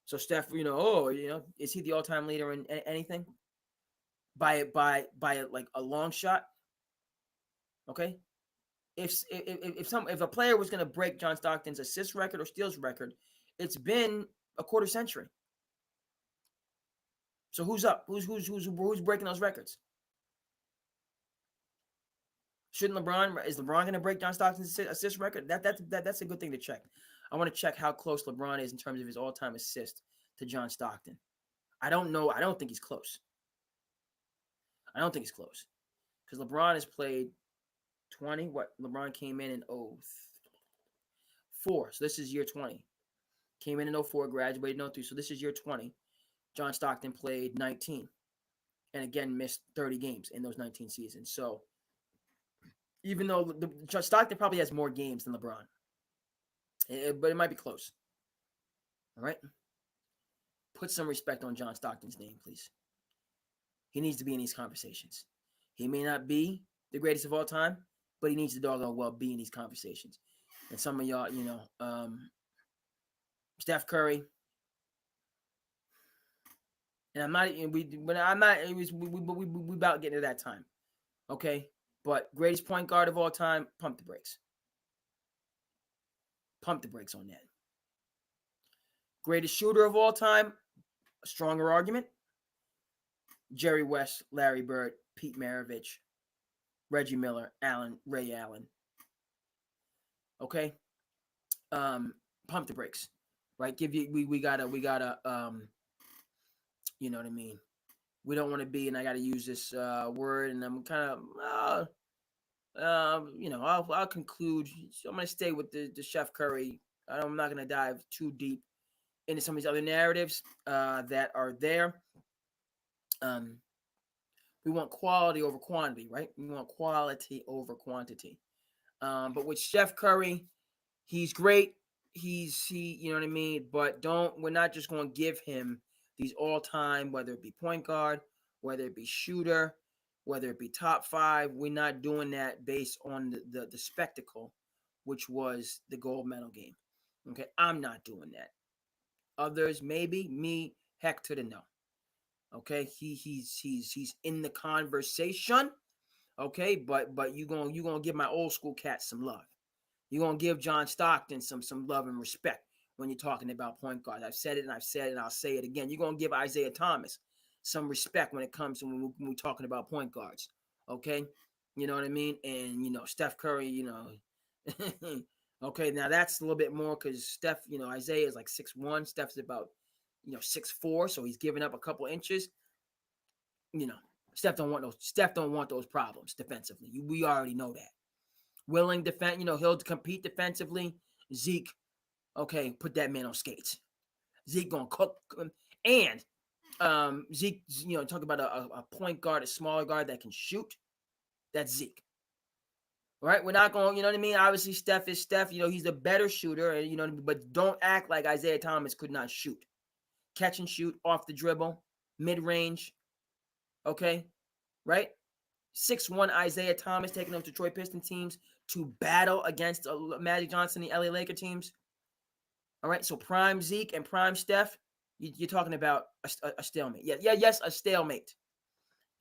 So Steph, is he the all-time leader in anything? By like a long shot. Okay, if a player was going to break John Stockton's assist record or steals record, it's been a quarter century. So who's up? Who's breaking those records? Shouldn't LeBron? Is LeBron going to break John Stockton's assist record? That's a good thing to check. I want to check how close LeBron is in terms of his all-time assist to John Stockton. I don't know. I don't think he's close. I don't think he's close because LeBron has played 20. What? LeBron came in 04. So this is year 20. Came in 04, graduated in 03. So this is year 20. John Stockton played 19 and again missed 30 games in those 19 seasons. So even though Stockton probably has more games than LeBron, but it might be close. All right? Put some respect on John Stockton's name, please. He needs to be in these conversations. He may not be the greatest of all time, but he needs to doggone well be in these conversations. And some of y'all, Steph Curry. And I'm not. We about getting to that time, okay? But greatest point guard of all time, pump the brakes. Pump the brakes on that. Greatest shooter of all time, a stronger argument. Jerry West, Larry Bird, Pete Maravich, Reggie Miller, Ray Allen. Okay, pump the brakes, right? We gotta you know what I mean. We don't want to be, and I gotta use this word, and I'm kind of I'll conclude. So I'm gonna stay with the Chef Curry. I'm not gonna dive too deep into some of these other narratives that are there. We want quality over quantity, right? We want quality over quantity. But with Chef Curry, he's great. He, you know what I mean? But we're not just going to give him these all-time, whether it be point guard, whether it be shooter, whether it be top 5. We're not doing that based on the spectacle, which was the gold medal game. Okay, I'm not doing that. Others, maybe. Me, heck to the no. Okay, he's in the conversation. Okay, but you gonna give my old school cats some love. You're gonna give John Stockton some love and respect when you're talking about point guards. I've said it and I'll say it again. You're gonna give Isaiah Thomas some respect when it comes to when we're talking about point guards. Okay, you know what I mean? And Steph Curry, okay, now that's a little bit more because Steph, Isaiah is like 6'1". Steph's about 6'4", so he's giving up a couple inches. Steph don't want those problems defensively. We already know that. Willing defend, he'll compete defensively. Zeke, okay, put that man on skates. Zeke gonna cook, and Zeke, talk about a point guard, a smaller guard that can shoot. That's Zeke. Right? We're not going, you know what I mean? Obviously, Steph is Steph. He's the better shooter, and but don't act like Isaiah Thomas could not shoot. Catch and shoot, off the dribble, mid-range. Okay? Right? 6'1" Isaiah Thomas taking those Detroit Pistons teams to battle against Magic Johnson, the LA Lakers teams. All right, so prime Zeke and prime Steph, you're talking about a stalemate. Yes, a stalemate.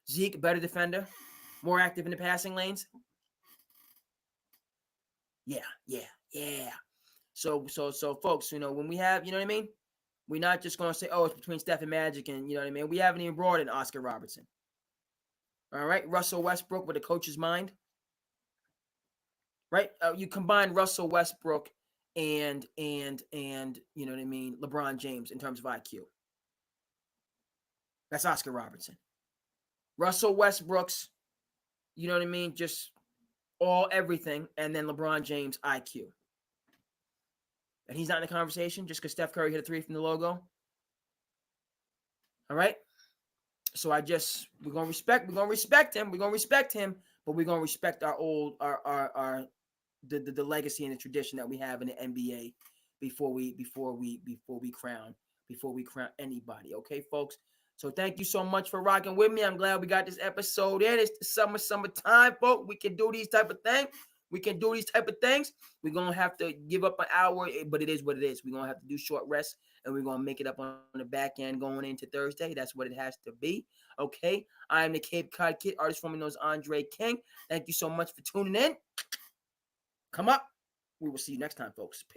Zeke, better defender, more active in the passing lanes. Yeah. So, folks, when we have, you know what I mean? We're not just going to say, oh, it's between Steph and Magic, and you know what I mean? We haven't even brought in Oscar Robertson. All right, Russell Westbrook with a coach's mind. Right? You combine Russell Westbrook and you know what I mean, LeBron James in terms of IQ. That's Oscar Robertson. Russell Westbrook's, you know what I mean, just all everything, and then LeBron James IQ. And he's not in the conversation just because Steph Curry hit a three from the logo. All right. So we're gonna respect him, but we're gonna respect our the legacy and the tradition that we have in the NBA before we crown anybody. Okay, folks. So thank you so much for rocking with me. I'm glad we got this episode in. It's the summertime, folks. We can do these type of things. We're gonna have to give up an hour, but it is what it is. We're gonna have to do short rest, and we're gonna make it up on the back end going into Thursday. That's what it has to be. Okay. I am the Cape Cod Kid, artist formerly known as Andre King. Thank you so much for tuning in. Come up. We will see you next time, folks. Peace.